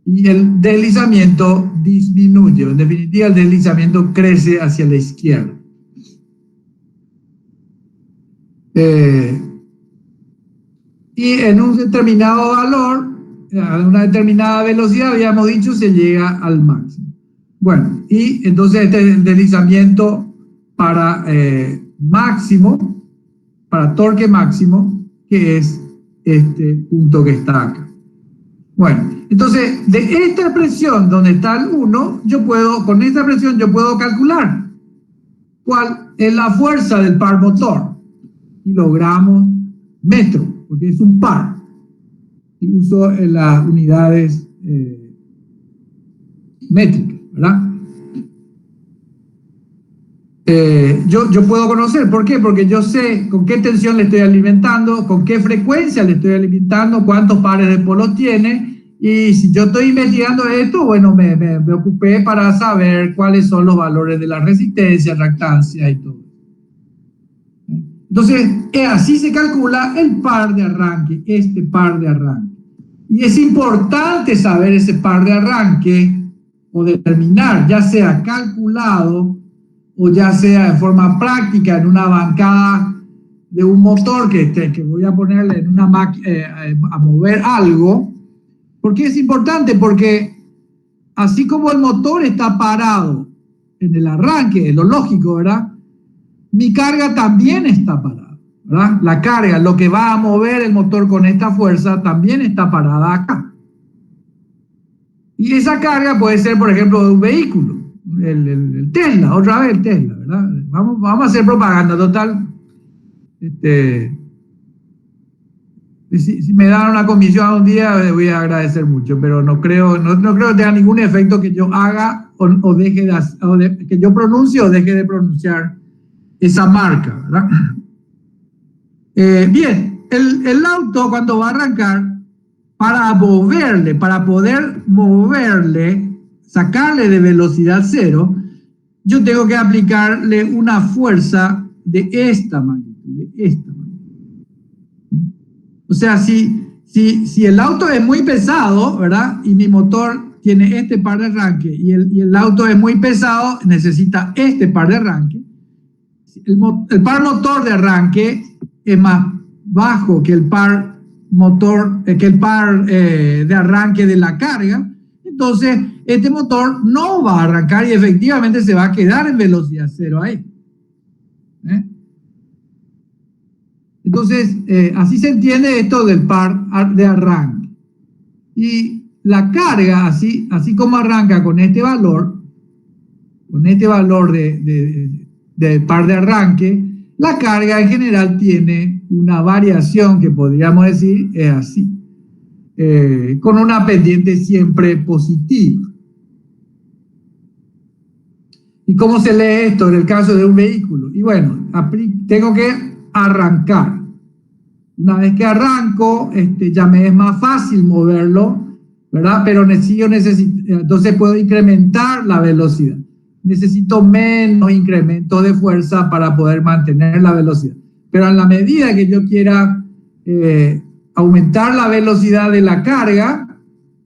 y el deslizamiento disminuye. En definitiva, el deslizamiento crece hacia la izquierda. Y en un determinado valor, a una determinada velocidad, habíamos dicho, se llega al máximo. Bueno, y entonces este es el deslizamiento para máximo, para torque máximo, que es este punto que está acá. Bueno, entonces de esta expresión donde está el 1, con esta expresión yo puedo calcular cuál es la fuerza del par motor. Kilogramos metro, porque es un par. Y uso las unidades métricas, ¿verdad? Yo puedo conocer, ¿por qué? Porque yo sé con qué tensión le estoy alimentando, con qué frecuencia le estoy alimentando, cuántos pares de polos tiene, y si yo estoy investigando esto, bueno, me ocupé para saber cuáles son los valores de la resistencia, reactancia y todo. Entonces, así se calcula el par de arranque, este par de arranque. Y es importante saber ese par de arranque o determinar, ya sea calculado o ya sea de forma práctica en una bancada de un motor que voy a ponerle en una máquina a mover algo. ¿Por qué es importante? Porque así como el motor está parado en el arranque, es lo lógico, ¿verdad? Mi carga también está parada, ¿verdad? La carga, lo que va a mover el motor con esta fuerza, también está parada acá. Y esa carga puede ser, por ejemplo, de un vehículo. El Tesla, otra vez el Tesla, ¿verdad? Vamos a hacer propaganda, total. Si me dan una comisión un día, voy a agradecer mucho, pero no creo que tenga ningún efecto que yo haga o deje que yo pronuncie o deje de pronunciar esa marca, ¿verdad? Bien, el auto cuando va a arrancar, para poder moverle, sacarle de velocidad cero, yo tengo que aplicarle una fuerza de esta magnitud, O sea, si el auto es muy pesado, ¿verdad? Y mi motor tiene este par de arranque y el auto es muy pesado, necesita este par de arranque. El par motor de arranque es más bajo que el par motor, que el par de arranque de la carga, entonces este motor no va a arrancar y efectivamente se va a quedar en velocidad cero ahí. Entonces, así se entiende esto del par de arranque. Y la carga, así como arranca con este valor de par de arranque, la carga en general tiene una variación que podríamos decir es así, con una pendiente siempre positiva. ¿Y cómo se lee esto en el caso de un vehículo? Y bueno, tengo que arrancar. Una vez que arranco, ya me es más fácil moverlo, ¿verdad? Pero entonces puedo incrementar la velocidad. Necesito menos incremento de fuerza para poder mantener la velocidad. Pero en la medida que yo quiera aumentar la velocidad de la carga,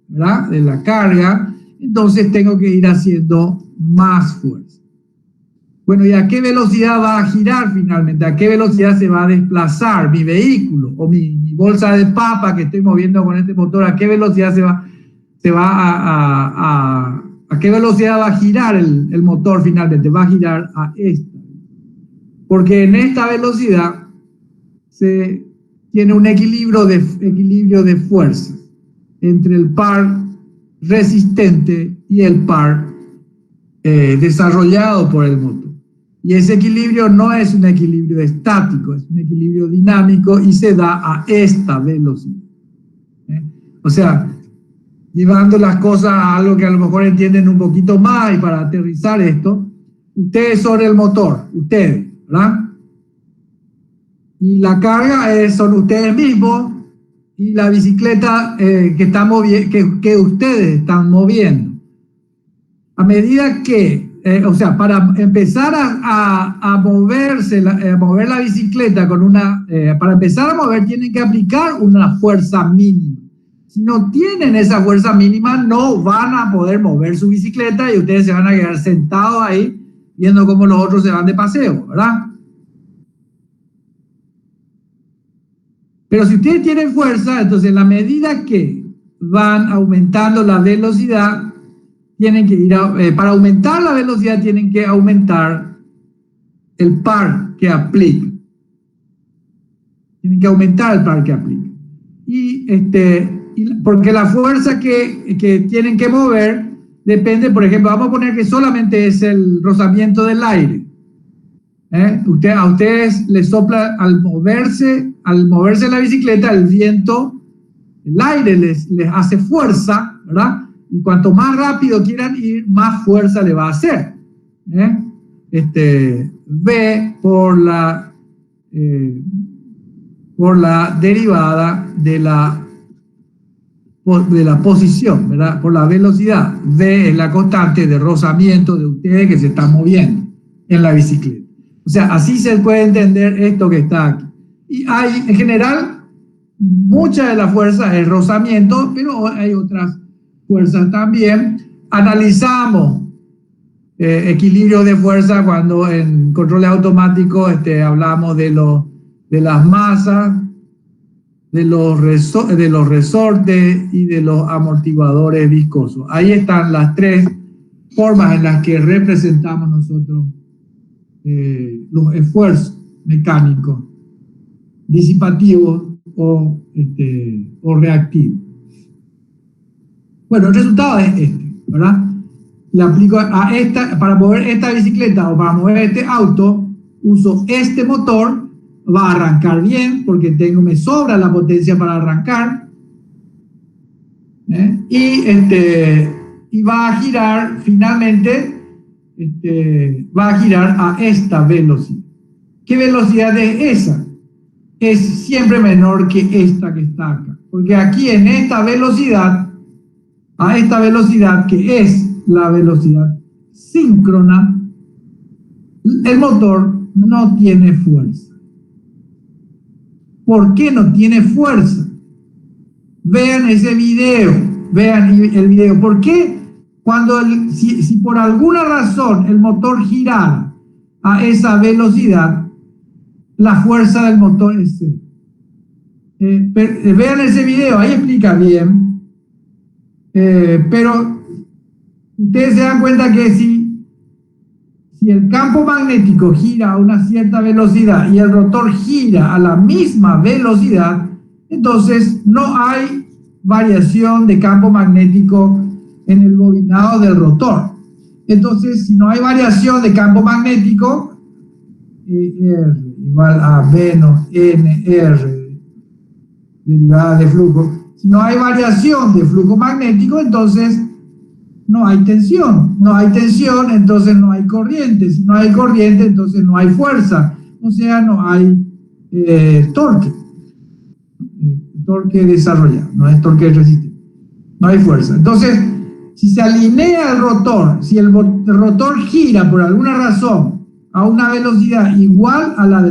¿verdad? De la carga, entonces tengo que ir haciendo más fuerza. Bueno, ¿y a qué velocidad va a girar finalmente? ¿A qué velocidad se va a desplazar mi vehículo o mi bolsa de papa que estoy moviendo con este motor? ¿A qué velocidad ¿a qué velocidad va a girar el motor finalmente? Va a girar a esta. Porque en esta velocidad se tiene un equilibrio de fuerza entre el par resistente y el par desarrollado por el motor. Y ese equilibrio no es un equilibrio estático, es un equilibrio dinámico y se da a esta velocidad. O sea, llevando las cosas a algo que a lo mejor entienden un poquito más y para aterrizar esto, ustedes son el motor, ustedes, ¿verdad? Y la carga son ustedes mismos y la bicicleta que ustedes están moviendo. A medida que, para empezar a mover la bicicleta para empezar a mover tienen que aplicar una fuerza mínima. Si no tienen esa fuerza mínima, no van a poder mover su bicicleta y ustedes se van a quedar sentados ahí viendo cómo los otros se van de paseo, ¿verdad? Pero si ustedes tienen fuerza, entonces en la medida que van aumentando la velocidad, tienen que para aumentar la velocidad tienen que aumentar el par que aplica. Tienen que aumentar el par que aplica. Porque la fuerza que tienen que mover depende, por ejemplo, vamos a poner que solamente es el rozamiento del aire. A ustedes les sopla al moverse la bicicleta, el viento, el aire les hace fuerza, ¿verdad? Y cuanto más rápido quieran ir, más fuerza le va a hacer. V por la derivada de la posición, ¿verdad? Por la velocidad. V es la constante de rozamiento de ustedes que se están moviendo en la bicicleta. O sea, así se puede entender esto que está aquí. Y hay, en general, mucha de la fuerza es rozamiento, pero hay otras fuerzas también. Analizamos equilibrio de fuerza cuando en controles automáticos hablamos de las masas, de los resortes y de los amortiguadores viscosos. Ahí están las tres formas en las que representamos nosotros los esfuerzos mecánicos, disipativos o reactivos. Bueno, el resultado es ¿verdad? Le aplico a para mover esta bicicleta o para mover este auto, uso este motor, va a arrancar bien porque me sobra la potencia para arrancar, y va a girar finalmente, va a girar a esta velocidad. ¿Qué velocidad es esa? Es siempre menor que esta que está acá, porque aquí en esta velocidad, a esta velocidad que es la velocidad síncrona, el motor no tiene fuerza. ¿Por qué no tiene fuerza? Vean ese video, vean el video. ¿Por qué? Si por alguna razón el motor girara a esa velocidad, la fuerza del motor es cero. Vean ese video, ahí explica bien. Pero ustedes se dan cuenta que si el campo magnético gira a una cierta velocidad y el rotor gira a la misma velocidad, entonces no hay variación de campo magnético en el bobinado del rotor. Entonces, si no hay variación de campo magnético, R igual a menos NR derivada de flujo. Si no hay variación de flujo magnético, entonces no hay tensión. No hay tensión, entonces no hay corriente. Si no hay corriente, entonces no hay fuerza. O sea, no hay torque. Torque desarrollado, no es torque resistente. No hay fuerza. Entonces, si se alinea el rotor, si el rotor gira por alguna razón a una velocidad igual a la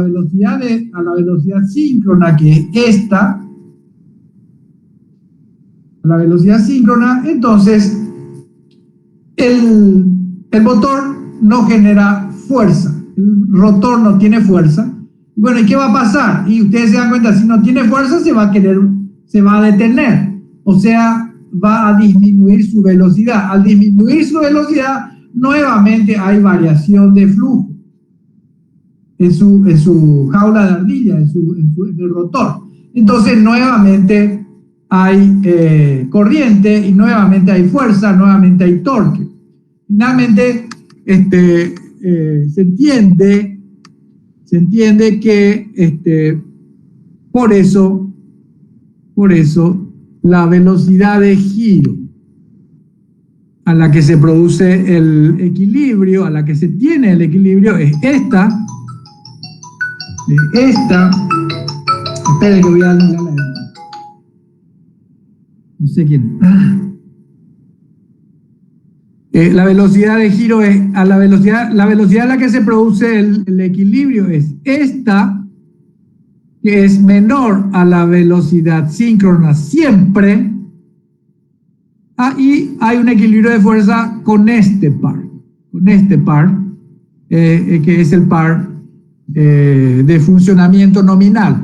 velocidad síncrona, que es esta, la velocidad síncrona, entonces el motor no genera fuerza, el rotor no tiene fuerza. Bueno, ¿y qué va a pasar? Y ustedes se dan cuenta, si no tiene fuerza se va a detener, o sea, va a disminuir su velocidad. Al disminuir su velocidad, nuevamente hay variación de flujo en su jaula de ardilla, en el rotor. Entonces nuevamente hay corriente y nuevamente hay fuerza, nuevamente hay torque. Finalmente se entiende que por eso la velocidad de giro a la que se produce el equilibrio, a la que se tiene el equilibrio, es esta. Esperen que voy a darle no sé quién. La velocidad de giro es la velocidad a la que se produce el equilibrio es esta, que es menor a la velocidad síncrona siempre. Y hay un equilibrio de fuerza con este par, que es el par de funcionamiento nominal.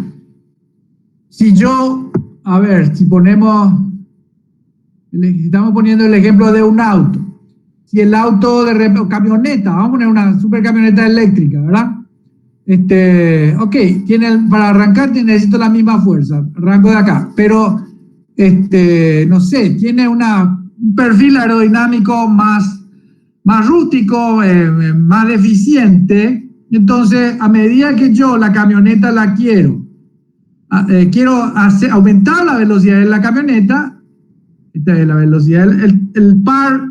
Si estamos poniendo el ejemplo de un auto. Si el auto o camioneta, vamos a poner una super camioneta eléctrica, ¿verdad? Para arrancar necesito la misma fuerza, arranco de acá, pero no sé, tiene un perfil aerodinámico más rústico, más deficiente. Entonces, a medida que yo la camioneta la quiero aumentar la velocidad de la camioneta, esta es la velocidad, el par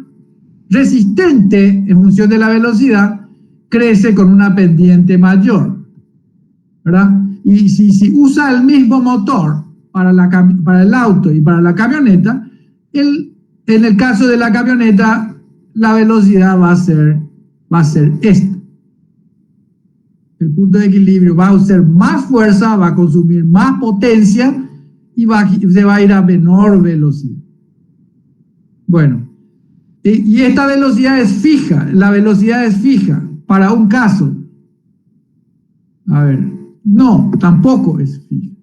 resistente en función de la velocidad crece con una pendiente mayor, ¿verdad? Y si usa el mismo motor para el auto y para la camioneta, en el caso de la camioneta la velocidad va a ser esta. El punto de equilibrio va a usar más fuerza, va a consumir más potencia y se va a ir a menor velocidad. Bueno, y esta velocidad es fija, la velocidad es fija para un caso. A ver, no, tampoco es fija.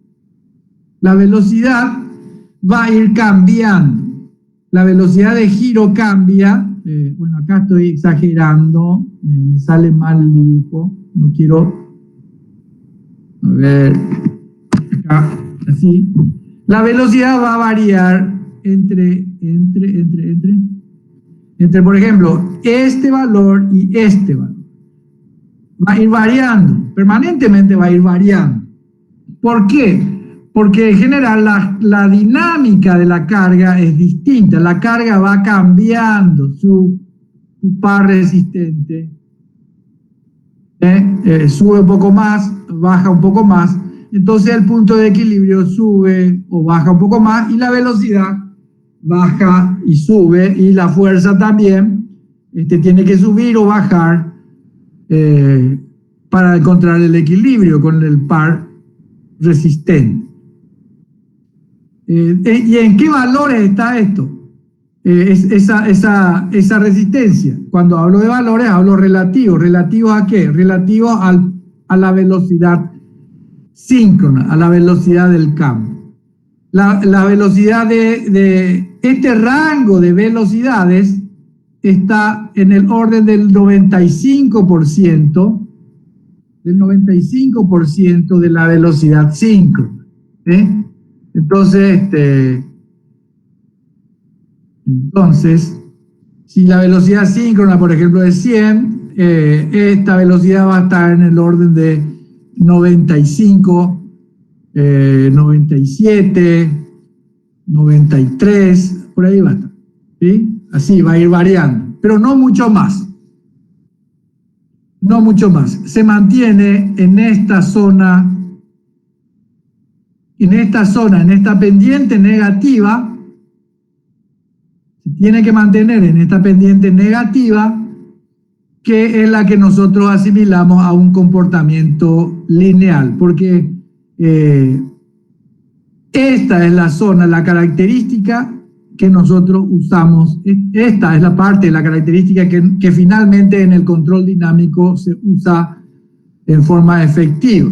La velocidad va a ir cambiando. La velocidad de giro cambia. Bueno, acá estoy exagerando, me sale mal el dibujo. No quiero. A ver, acá, así. La velocidad va a variar entre, por ejemplo, este valor y este valor. Va a ir variando, permanentemente va a ir variando. ¿Por qué? Porque en general la dinámica de la carga es distinta. La carga va cambiando su par resistente. Sube un poco más, baja un poco más. Entonces el punto de equilibrio sube o baja un poco más y la velocidad baja y sube, y la fuerza también tiene que subir o bajar para encontrar el equilibrio con el par resistente. ¿Y en qué valores está esto? Esa resistencia. Cuando hablo de valores hablo relativos. ¿Relativos a qué? Relativos a la velocidad síncrona, a la velocidad del campo. La velocidad de este rango de velocidades está en el orden del 95%, de la velocidad síncrona. Entonces, si la velocidad síncrona, por ejemplo, es 100, esta velocidad va a estar en el orden de 95, 97, 93, por ahí va a estar. ¿Sí? Así va a ir variando, pero no mucho más. No mucho más. Se mantiene en esta zona, en esta pendiente negativa. Se tiene que mantener en esta pendiente negativa, que es la que nosotros asimilamos a un comportamiento lineal, porque esta es la zona, la característica que nosotros usamos. Esta es la parte de la característica que finalmente en el control dinámico se usa en forma efectiva.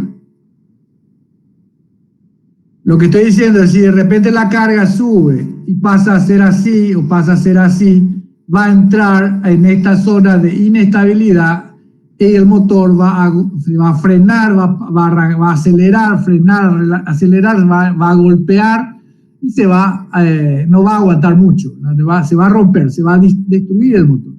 Lo que estoy diciendo es, si de repente la carga sube y pasa a ser así o pasa a ser así, va a entrar en esta zona de inestabilidad y el motor se va a frenar, va a acelerar, frenar, acelerar, va a golpear y no va a aguantar mucho, se va a romper, se va a destruir el motor.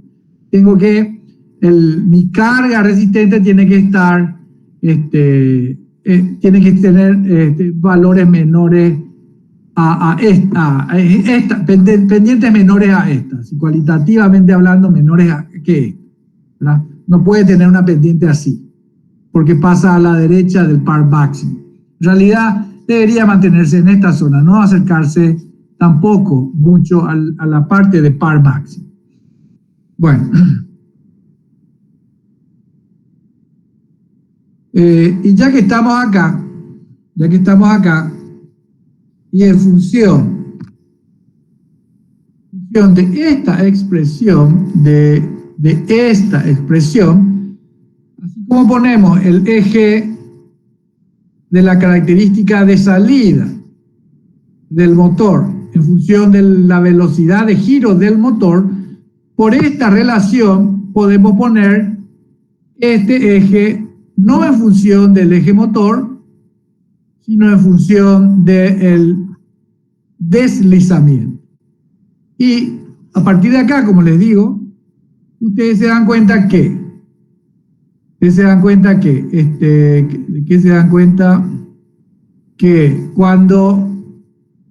Mi carga resistente tiene que estar, tiene que tener valores menores a pendientes menores a estas, y cualitativamente hablando menores que esta, ¿verdad? No puede tener una pendiente así, porque pasa a la derecha del par máximo. En realidad debería mantenerse en esta zona, no acercarse tampoco mucho a la parte de par máximo. Bueno, y ya que estamos acá, y en función de esta expresión, así como ponemos el eje de la característica de salida del motor en función de la velocidad de giro del motor, por esta relación podemos poner este eje no en función del eje motor, sino en función del deslizamiento. Y a partir de acá, como les digo, ustedes se dan cuenta que cuando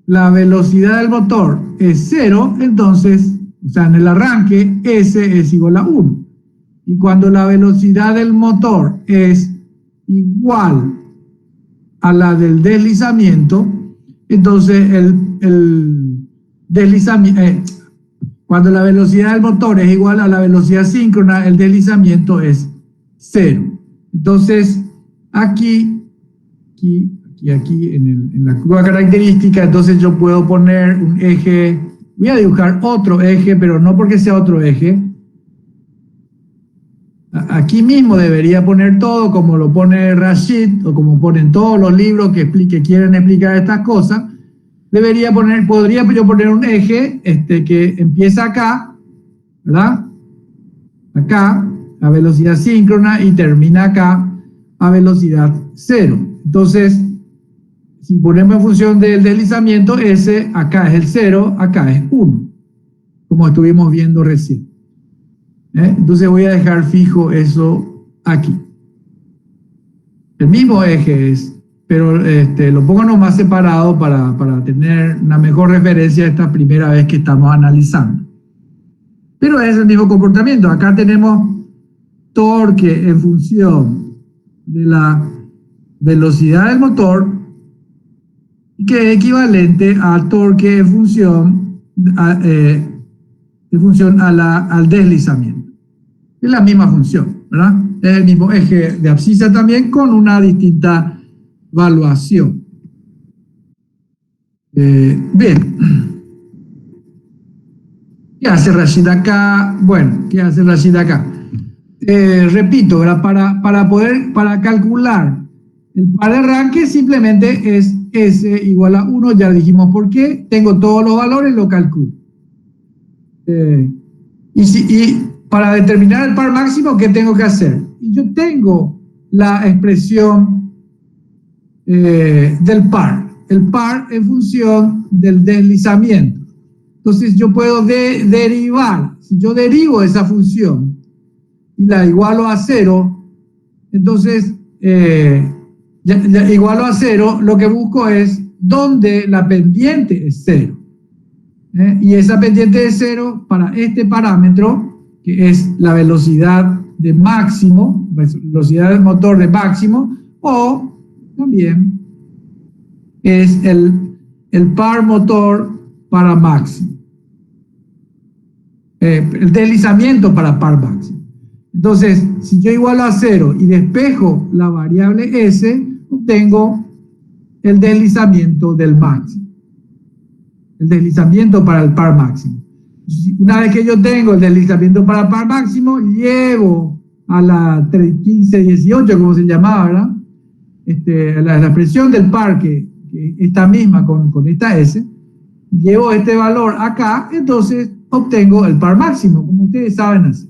la velocidad del motor es 0, entonces, o sea, en el arranque, S es igual a 1. Y cuando la velocidad del motor es igual a la del deslizamiento, entonces el deslizamiento, cuando la velocidad del motor es igual a la velocidad síncrona, el deslizamiento es 0. Entonces, aquí en la curva característica, entonces yo puedo poner un eje, voy a dibujar otro eje, pero no porque sea otro eje. Aquí mismo debería poner todo como lo pone Rashid, o como ponen todos los libros que quieren explicar estas cosas. Podría yo poner un eje que empieza acá, ¿verdad? Acá, a velocidad síncrona, y termina acá a velocidad 0. Entonces, si ponemos en función del deslizamiento, S, acá es el 0, acá es 1, como estuvimos viendo recién. Entonces voy a dejar fijo eso aquí. El mismo eje es, pero lo pongo nomás separado para tener una mejor referencia esta primera vez que estamos analizando. Pero es el mismo comportamiento. Acá tenemos torque en función de la velocidad del motor, que es equivalente a torque en función al deslizamiento. Es la misma función, ¿verdad? Es el mismo eje de abscisa también, con una distinta valuación. Bien. ¿Qué hace Rashid acá? Bueno, ¿qué hace Rashid acá? Repito, ¿verdad? Para calcular El par de arranque simplemente es S igual a 1, ya dijimos por qué, tengo todos los valores, lo calculo. Y para determinar el par máximo, ¿qué tengo que hacer? Y yo tengo la expresión del par, el par en función del deslizamiento. Entonces yo puedo derivar, si yo derivo esa función y la igualo a 0, entonces igualo a 0, lo que busco es donde la pendiente es 0. Y esa pendiente es 0 para este parámetro, que es la velocidad de máximo, velocidad del motor de máximo, o también es el par motor para máximo. El deslizamiento para par máximo. Entonces, si yo igualo a 0 y despejo la variable S, obtengo el deslizamiento del máximo. El deslizamiento para el par máximo. Una vez que yo tengo el deslizamiento para par máximo, llevo a la 1518, como se llamaba, ¿verdad? La expresión del par, que esta misma con esta S, llevo este valor acá, entonces obtengo el par máximo, como ustedes saben hacer.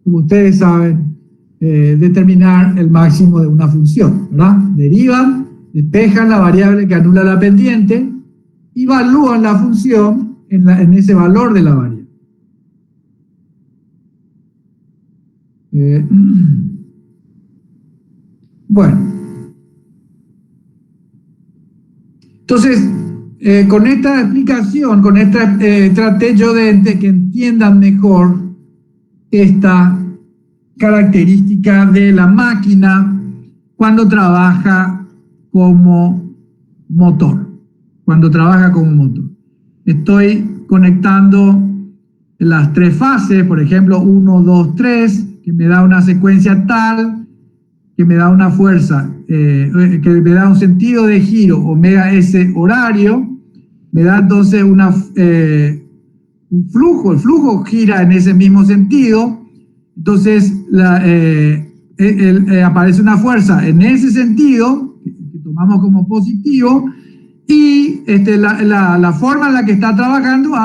Como ustedes saben determinar el máximo de una función, ¿verdad? Derivan, despejan la variable que anula la pendiente, evalúan la función en ese valor de la variable. Bueno. Entonces, con esta explicación, con esta traté de que entiendan mejor esta característica de la máquina cuando trabaja como motor. Cuando trabaja como motor. Estoy conectando las tres fases, por ejemplo, 1, 2, 3, que me da una secuencia tal, que me da una fuerza, que me da un sentido de giro, omega S horario, me da entonces un flujo, el flujo gira en ese mismo sentido, entonces aparece una fuerza en ese sentido, que tomamos como positivo, y la forma en la que está trabajando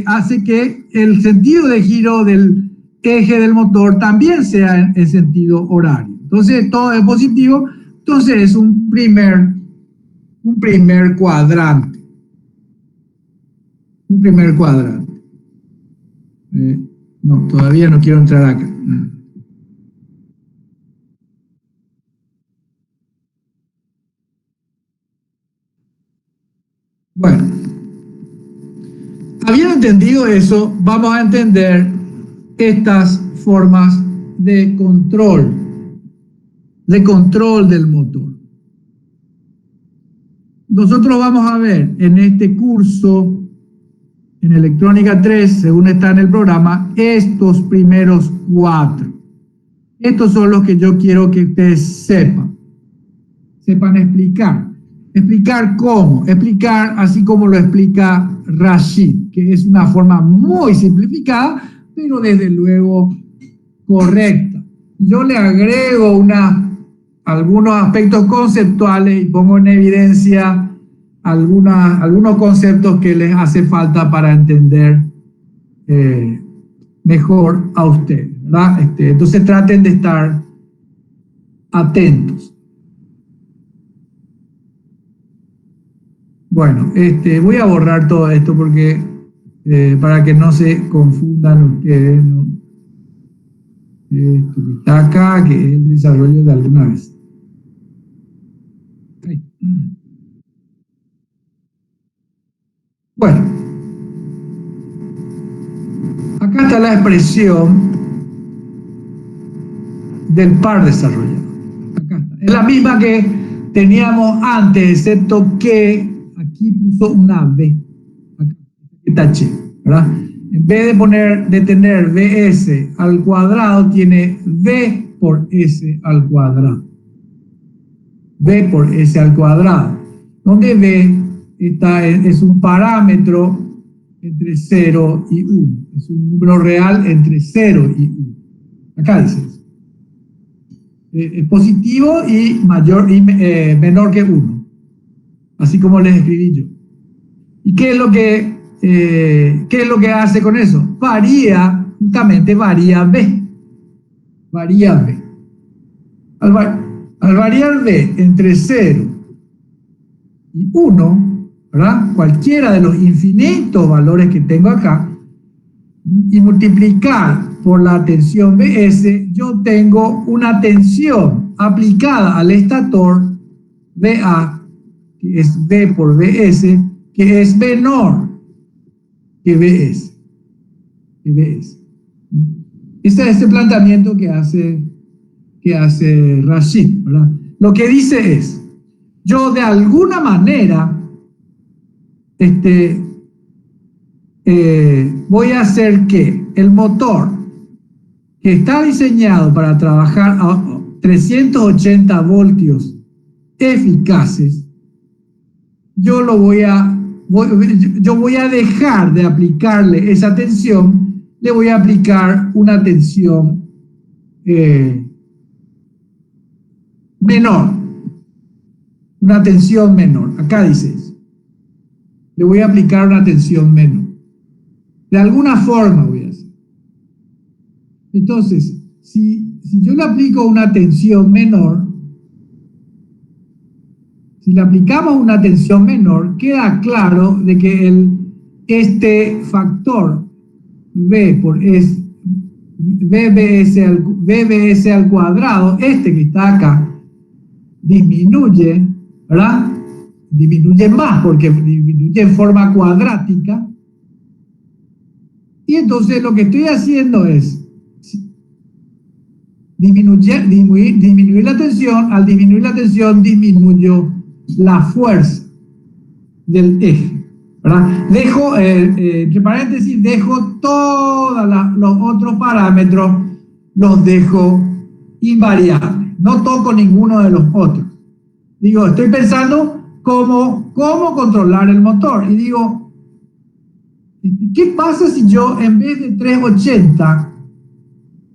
hace que el sentido de giro del eje del motor también sea en sentido horario. Entonces todo es positivo, entonces es un primer cuadrante. Un primer cuadrante. No, todavía no quiero entrar acá. Bueno, habiendo entendido eso, vamos a entender estas formas de control del motor. Nosotros vamos a ver en este curso, en Electrónica 3, según está en el programa, estos primeros 4. Estos son los que yo quiero que ustedes sepan explicar. ¿Explicar cómo? Explicar así como lo explica Rashid, que es una forma muy simplificada, pero desde luego correcta. Yo le agrego algunos aspectos conceptuales y pongo en evidencia algunos conceptos que les hace falta para entender mejor a ustedes, ¿verdad? Entonces traten de estar atentos. Bueno, voy a borrar todo esto porque para que no se confundan ustedes, ¿no? Esto que está acá, que es el desarrollo de alguna vez. Bueno, acá está la expresión del par desarrollado. Acá está. Es la misma que teníamos antes, excepto que aquí puso una B. Acá taché, ¿verdad? En vez de tener Bs al cuadrado, tiene V por S al cuadrado. V por S al cuadrado. Donde V es un parámetro entre 0 y 1. Es un número real entre 0 y 1. Acá dice eso. positivo y menor que 1. Así como les escribí yo. ¿Y qué es lo que hace con eso? Justamente varía B. Varía B. Al variar B entre 0 y 1, ¿verdad? Cualquiera de los infinitos valores que tengo acá, y multiplicar por la tensión BS, yo tengo una tensión aplicada al estator BA, que es B por BS, que es menor que BS. Este es el planteamiento que hace Rashid, ¿verdad? Lo que dice es, yo de alguna manera voy a hacer que el motor que está diseñado para trabajar a 380 voltios eficaces, yo voy a dejar de aplicarle esa tensión, le voy a aplicar una tensión menor. Una tensión menor. Acá dice eso. Le voy a aplicar una tensión menor. De alguna forma voy a hacer. Entonces, si yo le aplico una tensión menor, si le aplicamos una tensión menor, queda claro de que este factor B por BBS al cuadrado, que está acá, disminuye, ¿verdad? Disminuye más porque disminuye en forma cuadrática. Y entonces lo que estoy haciendo es disminuir la tensión. Al disminuir la tensión, disminuyo la fuerza del eje, ¿verdad? Dejo, entre paréntesis, dejo todos los otros parámetros, los dejo invariables. No toco ninguno de los otros. Digo, estoy pensando cómo controlar el motor. Y digo, ¿qué pasa si yo en vez de 380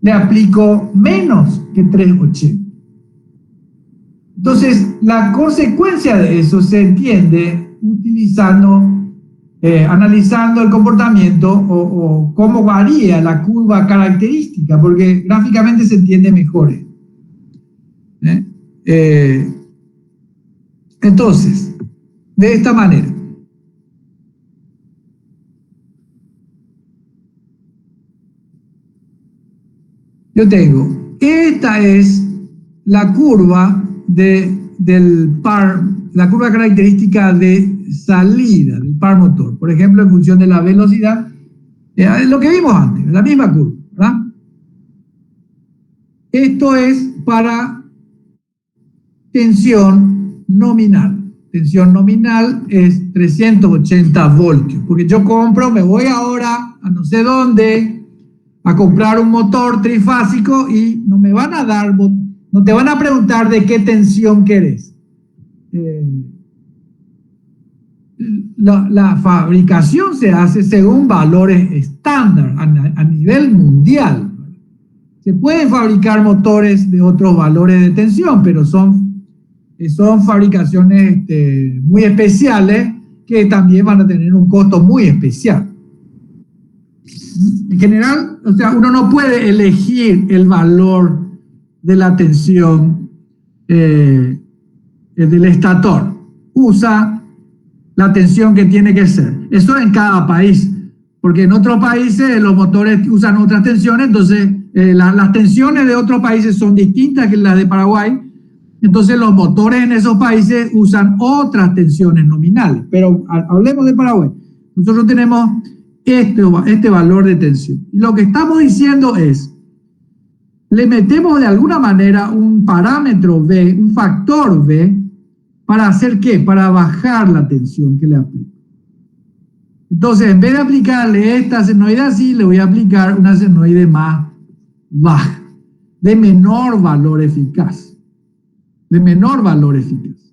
le aplico menos que 380? Entonces, la consecuencia de eso se entiende analizando el comportamiento o cómo varía la curva característica, porque gráficamente se entiende mejor. Entonces, de esta manera. Yo tengo, esta es la curva la curva característica de salida del par motor, por ejemplo, en función de la velocidad, lo que vimos antes, la misma curva, ¿verdad? Esto es para tensión nominal. Tensión nominal es 380 voltios, porque yo me voy ahora a no sé dónde a comprar un motor trifásico y no te van a preguntar de qué tensión querés. La fabricación se hace según valores estándar a nivel mundial. Se pueden fabricar motores de otros valores de tensión, pero son fabricaciones muy especiales que también van a tener un costo muy especial. En general, o sea, uno no puede elegir el valor de la tensión del estator. Usa la tensión que tiene que ser. Eso en cada país, porque en otros países los motores usan otras tensiones, entonces las tensiones de otros países son distintas que las de Paraguay, entonces los motores en esos países usan otras tensiones nominales. Pero hablemos de Paraguay. Nosotros tenemos este valor de tensión. Y lo que estamos diciendo es, le metemos de alguna manera un parámetro B, un factor B, ¿para hacer qué? Para bajar la tensión que le aplico. Entonces, en vez de aplicarle esta senoide así, le voy a aplicar una senoide más baja, de menor valor eficaz. De menor valor eficaz.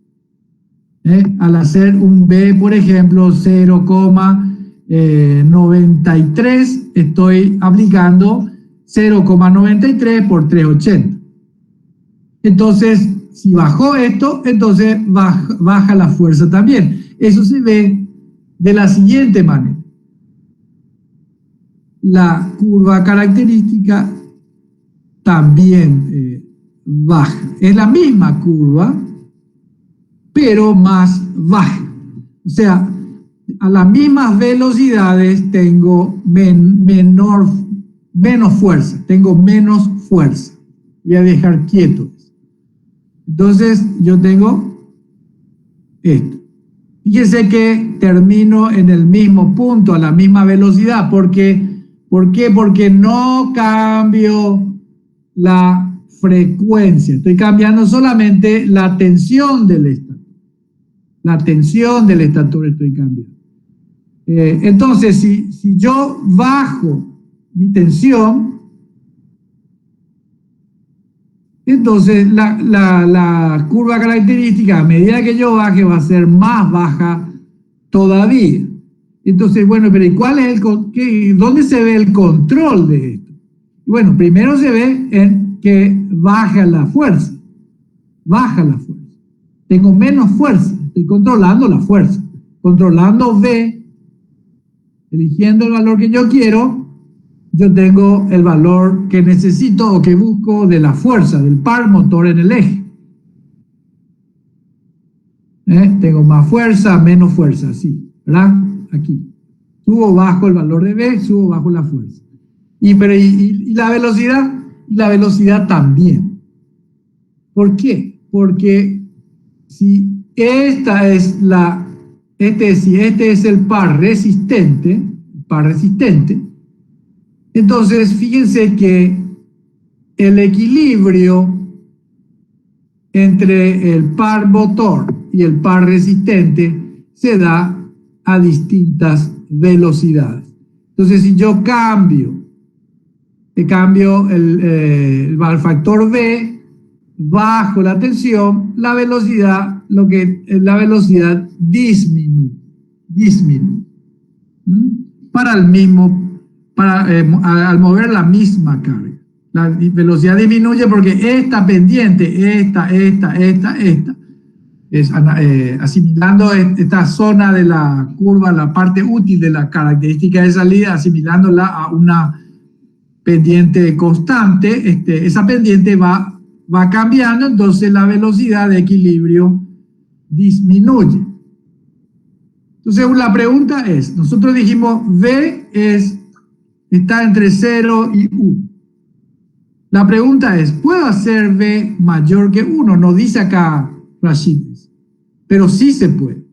Al hacer un B, por ejemplo, 0,93, estoy aplicando 0,93 por 380. Entonces, si bajó esto, entonces baja la fuerza también. Eso se ve de la siguiente manera. La curva característica también baja. Es la misma curva, pero más baja. O sea, a las mismas velocidades tengo menos fuerza. Tengo menos fuerza. Voy a dejar quieto. Entonces, yo tengo esto. Fíjense que termino en el mismo punto, a la misma velocidad. ¿Por qué? Porque no cambio la frecuencia. Estoy cambiando solamente la tensión del estator. La tensión del estator estoy cambiando. Entonces, si yo bajo mi tensión, entonces la curva característica, a medida que yo baje, va a ser más baja todavía. Entonces, bueno, pero ¿y cuál es dónde se ve el control de esto? Bueno, primero se ve en que baja la fuerza. Baja la fuerza. Tengo menos fuerza. Estoy controlando la fuerza. Controlando V, eligiendo el valor que yo quiero, yo tengo el valor que necesito o que busco de la fuerza, del par motor en el eje. Tengo más fuerza, menos fuerza, así, ¿verdad? Aquí. Subo bajo el valor de V, subo bajo la fuerza. Y la velocidad, y la velocidad también. ¿Por qué? Porque si este es el par resistente, entonces fíjense que el equilibrio entre el par motor y el par resistente se da a distintas velocidades. Entonces, si yo cambio el factor V, bajo la tensión, la velocidad disminuye. Al mover la misma carga. La velocidad disminuye porque esta pendiente, esta, es asimilando esta zona de la curva, la parte útil de la característica de salida, asimilándola a una pendiente constante, esa pendiente va cambiando, entonces la velocidad de equilibrio disminuye. Entonces la pregunta es, nosotros dijimos V está entre 0 y 1. La pregunta es, ¿puedo hacer V mayor que 1? No dice acá Rashid, pero sí se puede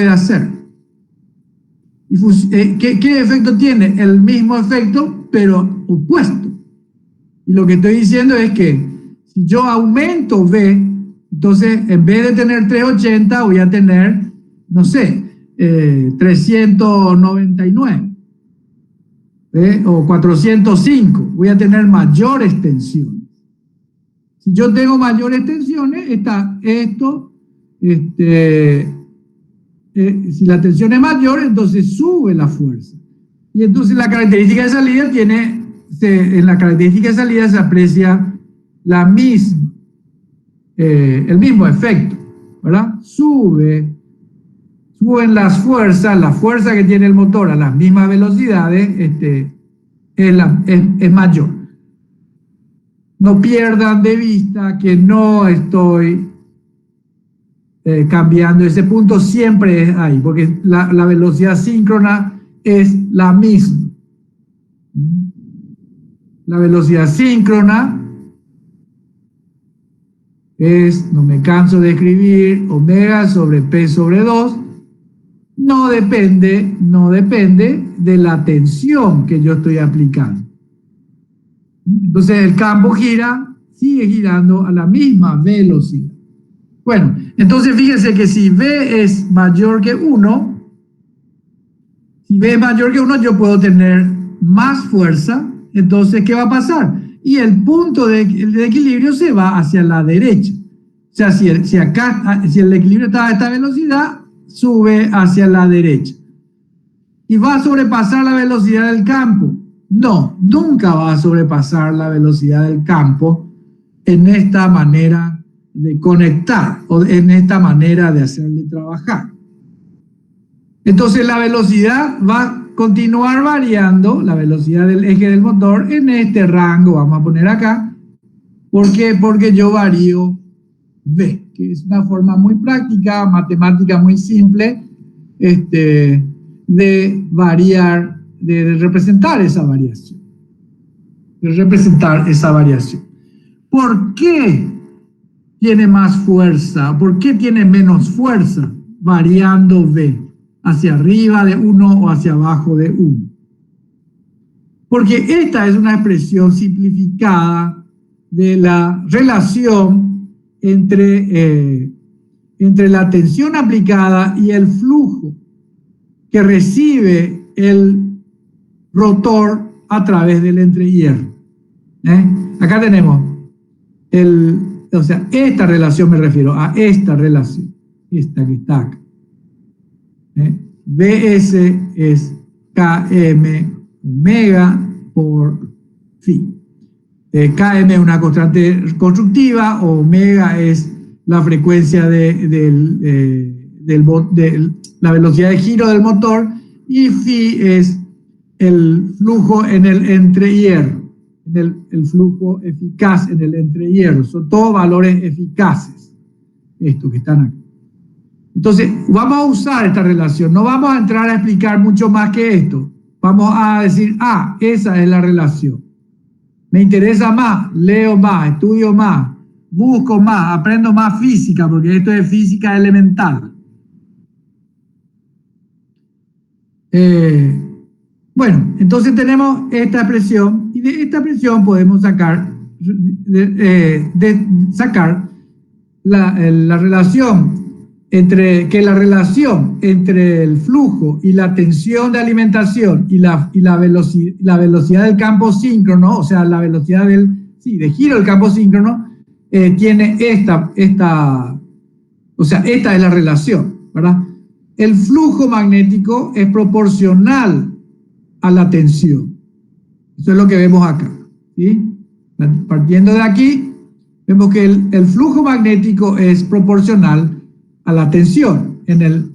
hacer. ¿Y qué efecto tiene? El mismo efecto, pero opuesto. Y lo que estoy diciendo es que si yo aumento V, entonces en vez de tener 380 voy a tener, no sé, 399 o 405. Voy a tener mayores tensiones. Si yo tengo mayores tensiones, si la tensión es mayor, entonces sube la fuerza. Y entonces la característica de salida en la característica de salida se aprecia el mismo efecto, ¿verdad? Suben las fuerzas, la fuerza que tiene el motor a las mismas velocidades es mayor. No pierdan de vista que no estoy cambiando ese punto, siempre es ahí, porque la velocidad síncrona es la misma. La velocidad síncrona no me canso de escribir, omega sobre P sobre 2, no depende de la tensión que yo estoy aplicando. Entonces el campo sigue girando a la misma velocidad. Bueno, entonces fíjense que si V es mayor que 1, yo puedo tener más fuerza. Entonces, ¿qué va a pasar? Y el punto de equilibrio se va hacia la derecha. O sea, si el equilibrio está a esta velocidad, sube hacia la derecha. ¿Y va a sobrepasar la velocidad del campo? No, nunca va a sobrepasar la velocidad del campo, en esta manera de conectar o en esta manera de hacerle trabajar. Entonces la velocidad va a continuar variando, la velocidad del eje del motor en este rango, vamos a poner acá. ¿Por qué? Porque yo varío V, que es una forma muy práctica, matemática muy simple, de variar, de representar esa variación. ¿Por qué tiene más fuerza? ¿Por qué tiene menos fuerza variando V? Hacia arriba de 1 o hacia abajo de 1. Porque esta es una expresión simplificada de la relación entre la tensión aplicada y el flujo que recibe el rotor a través del entrehierro. Acá tenemos o sea, esta relación, me refiero a esta relación, esta que está acá. Bs es Km omega por phi. Km es una constante constructiva, omega es la frecuencia de la velocidad de giro del motor, y phi es el flujo en el entrehierro, el flujo eficaz en el entrehierro. Son todos valores eficaces, estos que están aquí. Entonces, vamos a usar esta relación. No vamos a entrar a explicar mucho más que esto. Vamos a decir, esa es la relación. Me interesa más, leo más, estudio más, busco más, aprendo más física, porque esto es física elemental. Bueno, entonces tenemos esta expresión, y de esta expresión podemos sacar la relación la relación entre el flujo y la tensión de alimentación y la velocidad del campo síncrono, o sea, la velocidad de giro del campo síncrono, tiene esta es la relación, ¿verdad? El flujo magnético es proporcional a la tensión. Eso es lo que vemos acá, ¿sí? Partiendo de aquí, vemos que el flujo magnético es proporcional a la tensión en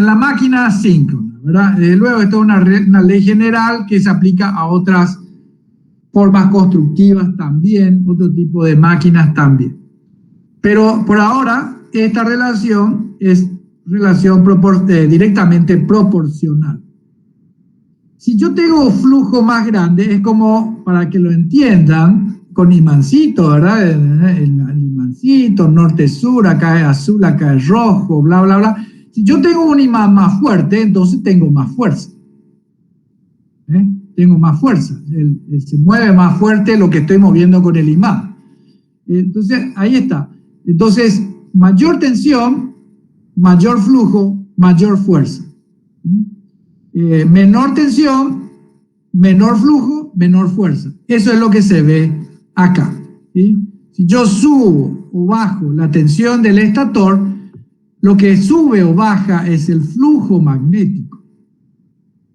la máquina síncrona, ¿verdad? Luego esto es una ley general que se aplica a otras formas constructivas también, otro tipo de máquinas también. Pero por ahora esta relación es relación directamente proporcional. Si yo tengo flujo más grande, es como, para que lo entiendan, con imancito, ¿verdad? El imancito, norte-sur, acá es azul, acá es rojo, bla, bla, bla. Si yo tengo un imán más fuerte, entonces tengo más fuerza. Tengo más fuerza. Se mueve más fuerte lo que estoy moviendo con el imán. Entonces, ahí está. Entonces, mayor tensión, mayor flujo, mayor fuerza. Menor tensión, menor flujo, menor fuerza. Eso es lo que se ve acá, ¿sí? Si yo subo o bajo la tensión del estator, lo que sube o baja es el flujo magnético,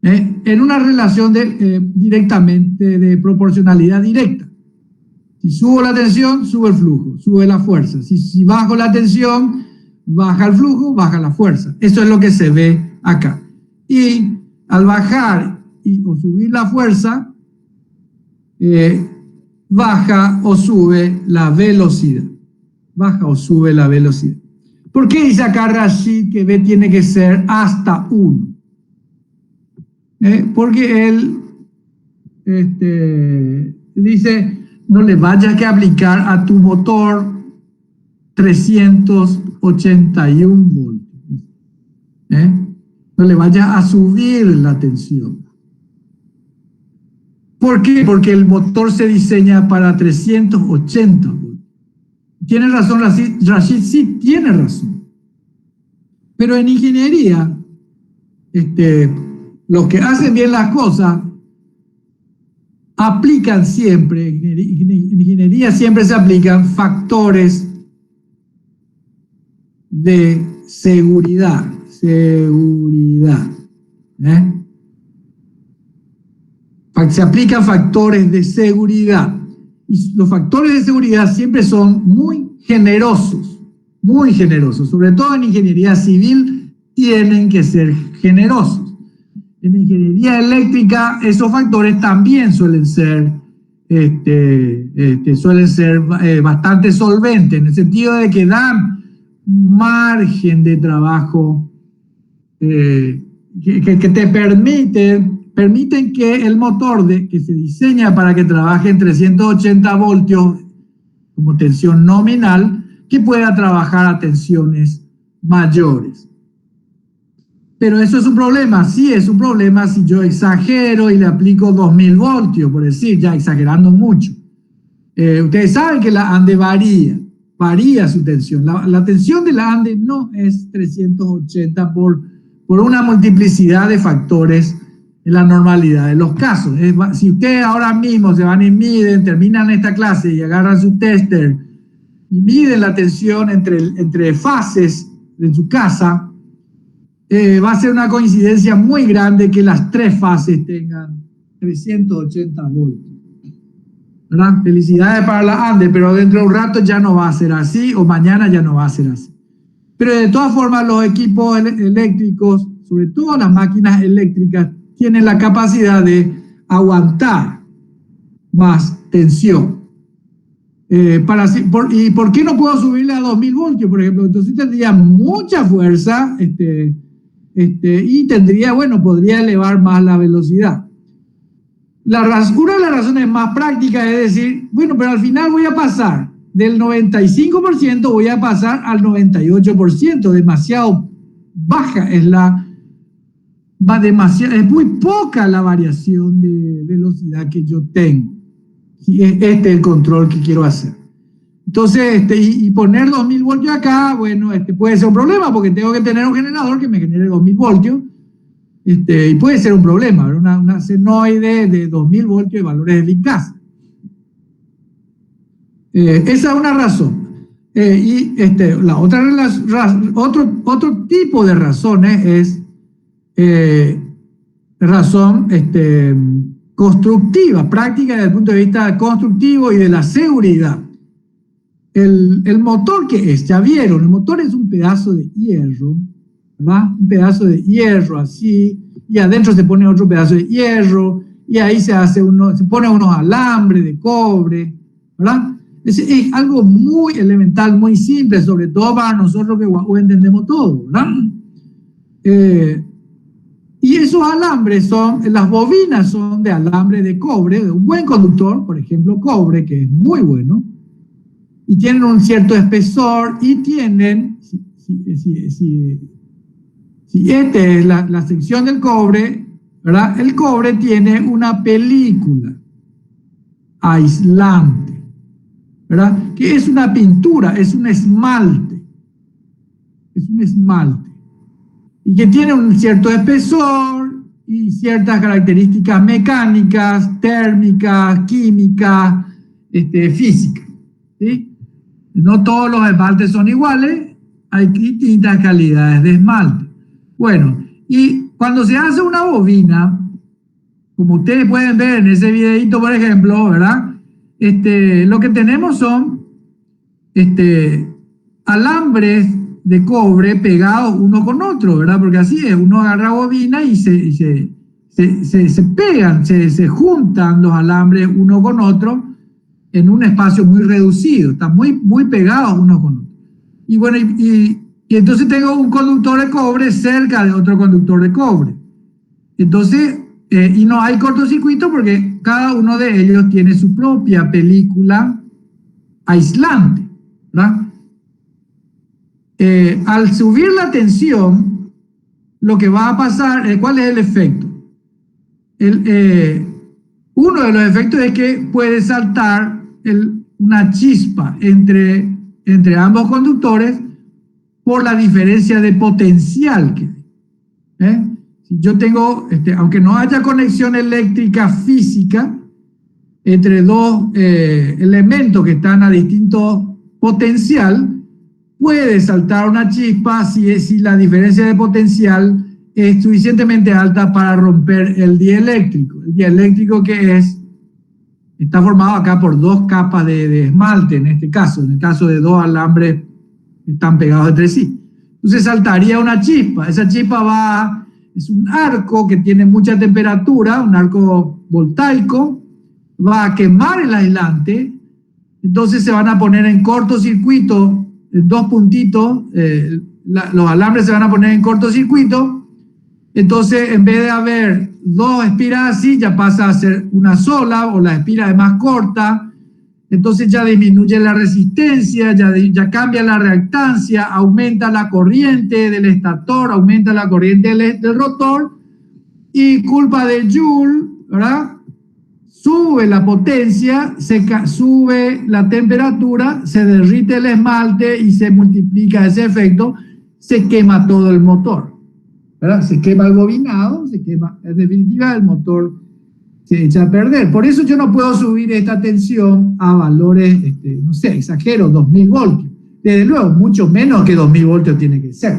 en una relación directamente de proporcionalidad directa. Si subo la tensión, sube el flujo, sube la fuerza. Si bajo la tensión, baja el flujo, baja la fuerza. Eso es lo que se ve acá. Y al bajar o subir la fuerza, baja o sube la velocidad. Baja o sube la velocidad. ¿Por qué dice acá Rashid que B tiene que ser hasta 1? Porque él dice, no le vayas que aplicar a tu motor 381 voltios. No le vayas a subir la tensión. ¿Por qué? Porque el motor se diseña para 380 voltios. ¿Tiene razón Rashid? Sí, tiene razón. Pero en ingeniería, los que hacen bien las cosas aplican siempre, en ingeniería siempre se aplican factores de seguridad. se aplican factores de seguridad. Y los factores de seguridad siempre son muy generosos, sobre todo en ingeniería civil tienen que ser generosos. En ingeniería eléctrica esos factores también suelen ser bastante solventes, en el sentido de que dan margen de trabajo que te permiten que el motor que se diseña para que trabaje en 380 voltios como tensión nominal, que pueda trabajar a tensiones mayores. Pero eso es un problema, sí es un problema si yo exagero y le aplico 2000 voltios, por decir, ya exagerando mucho. Ustedes saben que la ANDE varía su tensión. La tensión de la ANDE no es 380 por una multiplicidad de factores en la normalidad de los casos. Si ustedes ahora mismo se van y miden, terminan esta clase y agarran su tester y miden la tensión entre fases de su casa, va a ser una coincidencia muy grande que las tres fases tengan 380 voltios. ¿Verdad? Felicidades para la ANDE, pero dentro de un rato ya no va a ser así, o mañana ya no va a ser así. Pero de todas formas los equipos eléctricos, sobre todo las máquinas eléctricas, tienen la capacidad de aguantar más tensión. ¿Y por qué no puedo subirle a 2000 voltios, por ejemplo? Entonces tendría mucha fuerza y podría elevar más la velocidad. Una de las razones más prácticas es decir, bueno, pero al final voy a pasar del 95%, voy a pasar al 98%, demasiado baja es es muy poca la variación de velocidad que yo tengo. Este es el control que quiero hacer. Entonces, y poner 2000 voltios acá, bueno, puede ser un problema porque tengo que tener un generador que me genere 2000 voltios. Y puede ser un problema, una senoide de 2000 voltios de valores eficaces. Esa es una razón. La otro tipo de razones es razón constructiva, práctica desde el punto de vista constructivo y de la seguridad. El motor que es, ya vieron, el motor es un pedazo de hierro, ¿verdad? Un pedazo de hierro así, y adentro se pone otro pedazo de hierro, y ahí se pone unos alambres de cobre, ¿verdad? Es algo muy elemental, muy simple, sobre todo para nosotros que entendemos todo, ¿verdad? Y esos alambres las bobinas son de alambre de cobre, de un buen conductor, por ejemplo, cobre, que es muy bueno, y tienen un cierto espesor, y tienen, si esta es la sección del cobre, ¿verdad? El cobre tiene una película aislante, ¿verdad? Que es una pintura, es un esmalte, y que tiene un cierto espesor y ciertas características mecánicas, térmicas, químicas, físicas, ¿sí? No todos los esmaltes son iguales, hay distintas calidades de esmalte. Bueno, y cuando se hace una bobina, como ustedes pueden ver en ese videito, por ejemplo, ¿verdad? Lo que tenemos son alambres de cobre pegados uno con otro, ¿verdad? Porque así es, uno agarra bobina y se pegan, se juntan los alambres uno con otro en un espacio muy reducido, están muy pegados uno con otro. Y bueno, y entonces tengo un conductor de cobre cerca de otro conductor de cobre. Entonces, y no hay cortocircuito porque cada uno de ellos tiene su propia película aislante, ¿verdad? Al subir la tensión, lo que va a pasar, ¿cuál es el efecto? Uno de los efectos es que puede saltar una chispa entre ambos conductores por la diferencia de potencial que hay. Si yo tengo, aunque no haya conexión eléctrica física entre dos elementos que están a distinto potencial, puede saltar una chispa si la diferencia de potencial es suficientemente alta para romper el dieléctrico. El dieléctrico que está formado acá por dos capas de esmalte, en este caso, en el caso de dos alambres que están pegados entre sí. Entonces saltaría una chispa. Esa chispa es un arco que tiene mucha temperatura, un arco voltaico, va a quemar el aislante, entonces se van a poner en cortocircuito, dos puntitos, los alambres se van a poner en cortocircuito. Entonces, en vez de haber dos espiras así, ya pasa a ser una sola, o la espira es más corta. Entonces ya disminuye la resistencia, ya cambia la reactancia, aumenta la corriente del estator, aumenta la corriente del rotor, y culpa de Joule, ¿verdad? Sube la potencia, sube la temperatura, se derrite el esmalte y se multiplica ese efecto, se quema todo el motor, ¿verdad? Se quema el bobinado, se quema, en definitiva el motor se echa a perder. Por eso yo no puedo subir esta tensión a valores, no sé, exagero, 2000 voltios. Desde luego, mucho menos que 2000 voltios tiene que ser.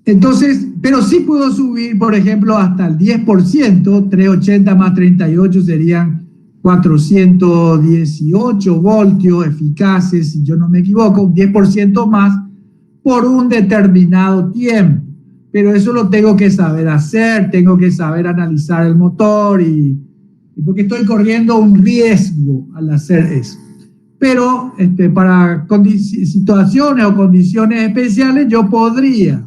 Entonces, pero sí puedo subir, por ejemplo, hasta el 10%, 380 más 38 serían 418 voltios eficaces, si yo no me equivoco, un 10% más por un determinado tiempo. Pero eso lo tengo que saber hacer, tengo que saber analizar el motor y porque estoy corriendo un riesgo al hacer eso. Pero para situaciones o condiciones especiales yo podría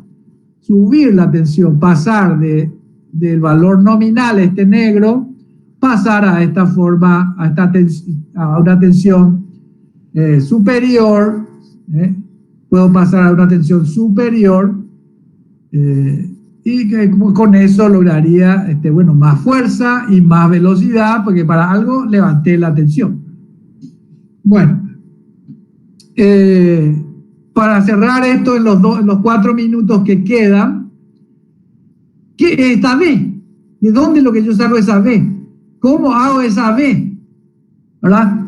subir la tensión, pasar del valor nominal, negro, pasar a esta forma, a una tensión superior, puedo pasar a una tensión superior, y que con eso lograría bueno, más fuerza y más velocidad, porque para algo levanté la tensión. Bueno, para cerrar esto en los 4 minutos que quedan, ¿qué esta B? ¿De dónde es lo que yo saco esa B? ¿Cómo hago esa B? ¿Verdad?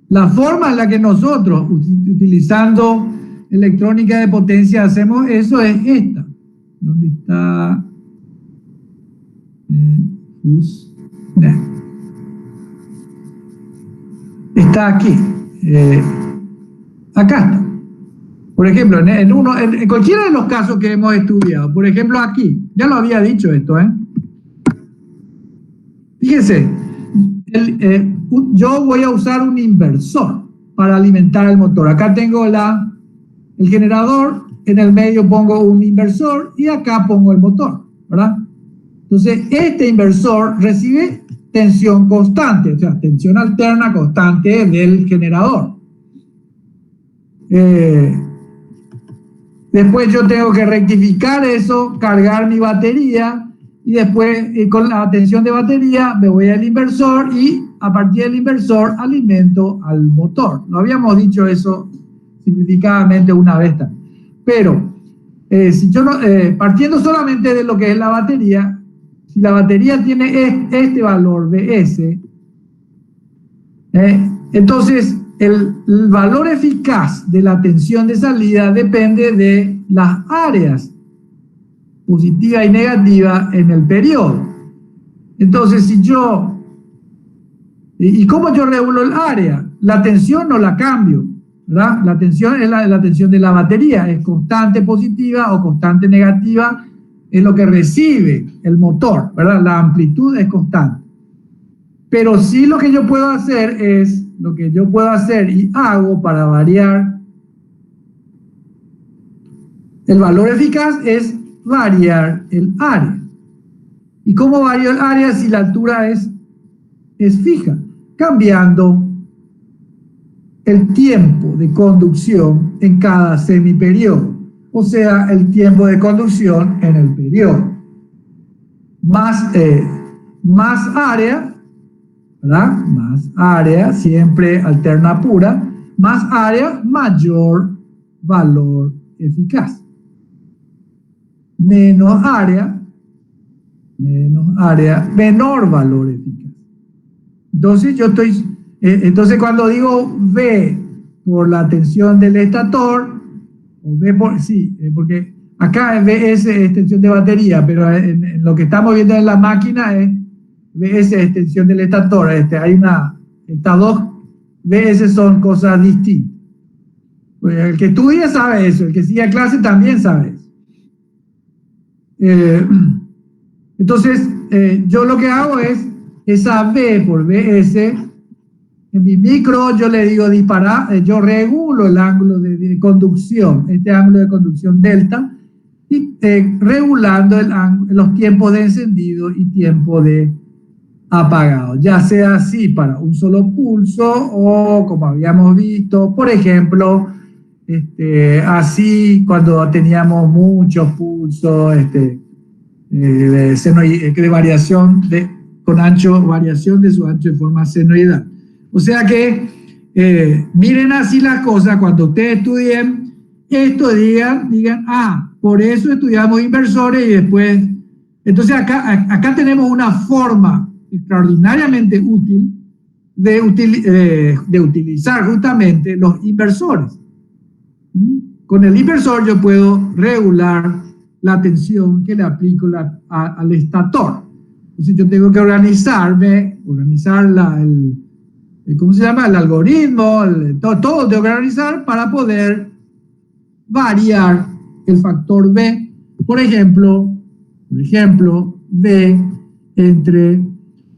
La forma en la que nosotros, utilizando electrónica de potencia, hacemos eso es esta. ¿Dónde está? Está aquí. Acá está. Por ejemplo, en cualquiera de los casos que hemos estudiado, por ejemplo aquí, ya lo había dicho esto, Fíjense, yo voy a usar un inversor para alimentar el motor. Acá tengo el generador, en el medio pongo un inversor y acá pongo el motor, ¿verdad? Entonces, este inversor recibe tensión constante, o sea, tensión alterna constante del generador. Después yo tengo que rectificar eso, cargar mi batería y después con la tensión de batería me voy al inversor y a partir del inversor alimento al motor. Lo habíamos dicho eso simplificadamente una vez también. Pero si yo partiendo solamente de lo que es la batería, si la batería tiene este valor BS, entonces el valor eficaz de la tensión de salida depende de las áreas positiva y negativa en el periodo. Entonces, si yo... ¿Y cómo yo regulo el área? La tensión no la cambio, ¿verdad? La tensión es la tensión de la batería, es constante positiva o constante negativa, es lo que recibe el motor, ¿verdad? La amplitud es constante. Pero sí lo que yo puedo hacer y hago para variar el valor eficaz es variar el área. ¿Y cómo varío el área si la altura es fija? Cambiando el tiempo de conducción en cada semiperiodo, o sea, el tiempo de conducción en el periodo. Más área, ¿verdad? Más área, siempre alterna pura, más área, mayor valor eficaz. Menos área, menor valor eficaz. Entonces yo estoy Entonces, cuando digo V por la tensión del estator, o V por, sí, porque acá VS es tensión de batería, pero en lo que estamos viendo en la máquina es VS es tensión del estator. Estas dos VS son cosas distintas. Pues el que estudia sabe eso, el que sigue a clase también sabe eso. Entonces, yo lo que hago es esa V por VS. En mi micro yo le digo disparar, yo regulo el ángulo de conducción, este ángulo de conducción delta, y regulando los tiempos de encendido y tiempo de apagado, ya sea así para un solo pulso o como habíamos visto, por ejemplo, así cuando teníamos muchos pulsos de variación variación de su ancho de forma senoidal. O sea que miren así las cosas cuando ustedes estudien esto, digan, por eso estudiamos inversores y después. Entonces acá tenemos una forma extraordinariamente útil de utilizar justamente los inversores. Con el inversor yo puedo regular la tensión que le aplico al estator. Entonces yo tengo que organizar ¿cómo se llama? El algoritmo, todo tengo que organizar para poder variar el factor B, por ejemplo, B entre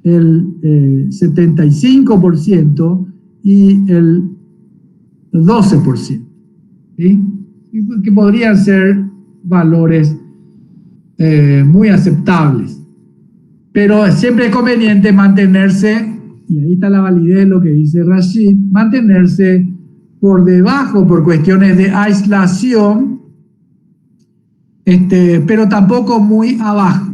el 75% y el 12%, ¿sí? Que podrían ser valores muy aceptables, pero siempre es conveniente mantenerse, y ahí está la validez de lo que dice Rashid, mantenerse por debajo por cuestiones de aislación, pero tampoco muy abajo,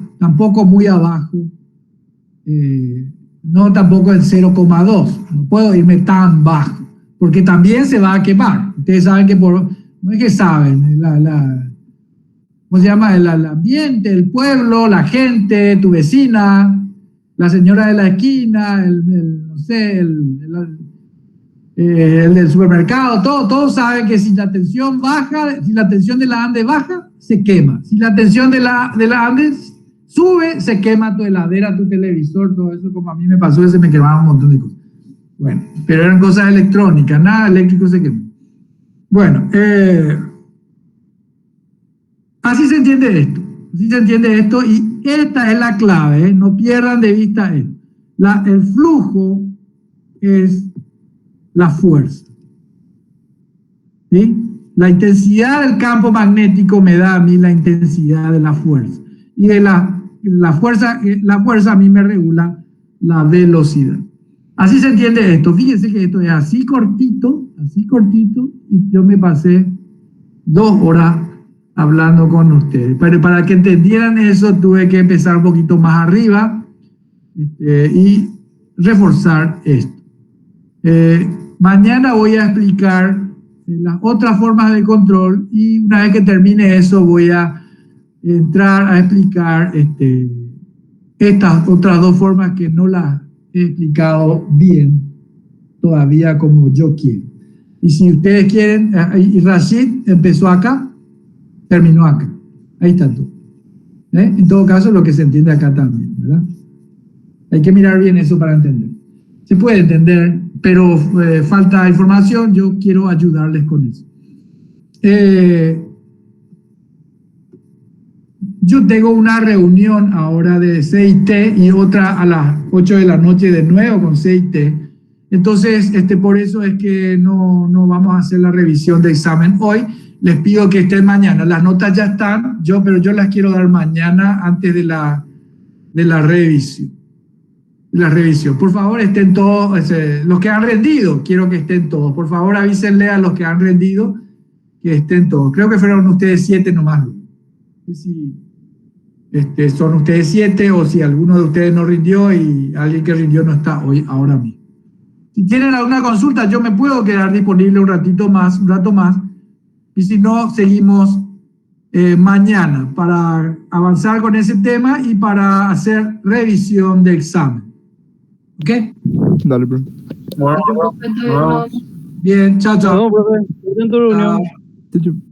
no tampoco en 0,2, no puedo irme tan bajo, porque también se va a quemar. Ustedes saben que no es que saben, ¿cómo se llama? El ambiente, el pueblo, la gente, tu vecina, la señora de la esquina, el del supermercado, todos saben que si la tensión baja, si la tensión de la Andes baja, se quema. Si la tensión de la Andes sube, se quema tu heladera, tu televisor, todo eso, como a mí me pasó, se me quemaron un montón de cosas. Bueno, pero eran cosas electrónicas, nada eléctrico se quemó. Bueno, así se entiende esto, y esta es la clave, no pierdan de vista esto. El flujo es la fuerza, ¿sí? La intensidad del campo magnético me da a mí la intensidad de la fuerza, y de la fuerza a mí me regula la velocidad. Así se entiende esto. Fíjense que esto es así cortito, y yo me pasé 2 horas hablando con ustedes. Pero para que entendieran eso, tuve que empezar un poquito más arriba y reforzar esto. Mañana voy a explicar las otras formas de control, y una vez que termine eso voy a entrar a explicar estas otras 2 formas que no las he explicado bien todavía como yo quiero. Y si ustedes quieren, y Rashid empezó acá, terminó acá. Ahí está todo. En todo caso, lo que se entiende acá también, ¿verdad? Hay que mirar bien eso para entender. Se puede entender, pero falta información. Yo quiero ayudarles con eso. Yo tengo una reunión ahora de CIT y otra a las 8 de la noche de nuevo con CIT. Entonces, por eso es que no vamos a hacer la revisión de examen hoy. Les pido que estén mañana. Las notas ya están, pero yo las quiero dar mañana antes de la revisión. Por favor, estén todos, los que han rendido, quiero que estén todos. Por favor, avísenle a los que han rendido que estén todos. Creo que fueron ustedes 7 nomás. Si son ustedes 7, o si alguno de ustedes no rindió y alguien que rindió no está hoy, ahora mismo. Si tienen alguna consulta, yo me puedo quedar disponible un rato más, y si no, seguimos mañana para avanzar con ese tema y para hacer revisión de examen. ¿Ok? Dale, bro. Bueno, profe, entonces bueno. nos Bien, chao, chao. No, profe. Estoy en tu reunión. Chao.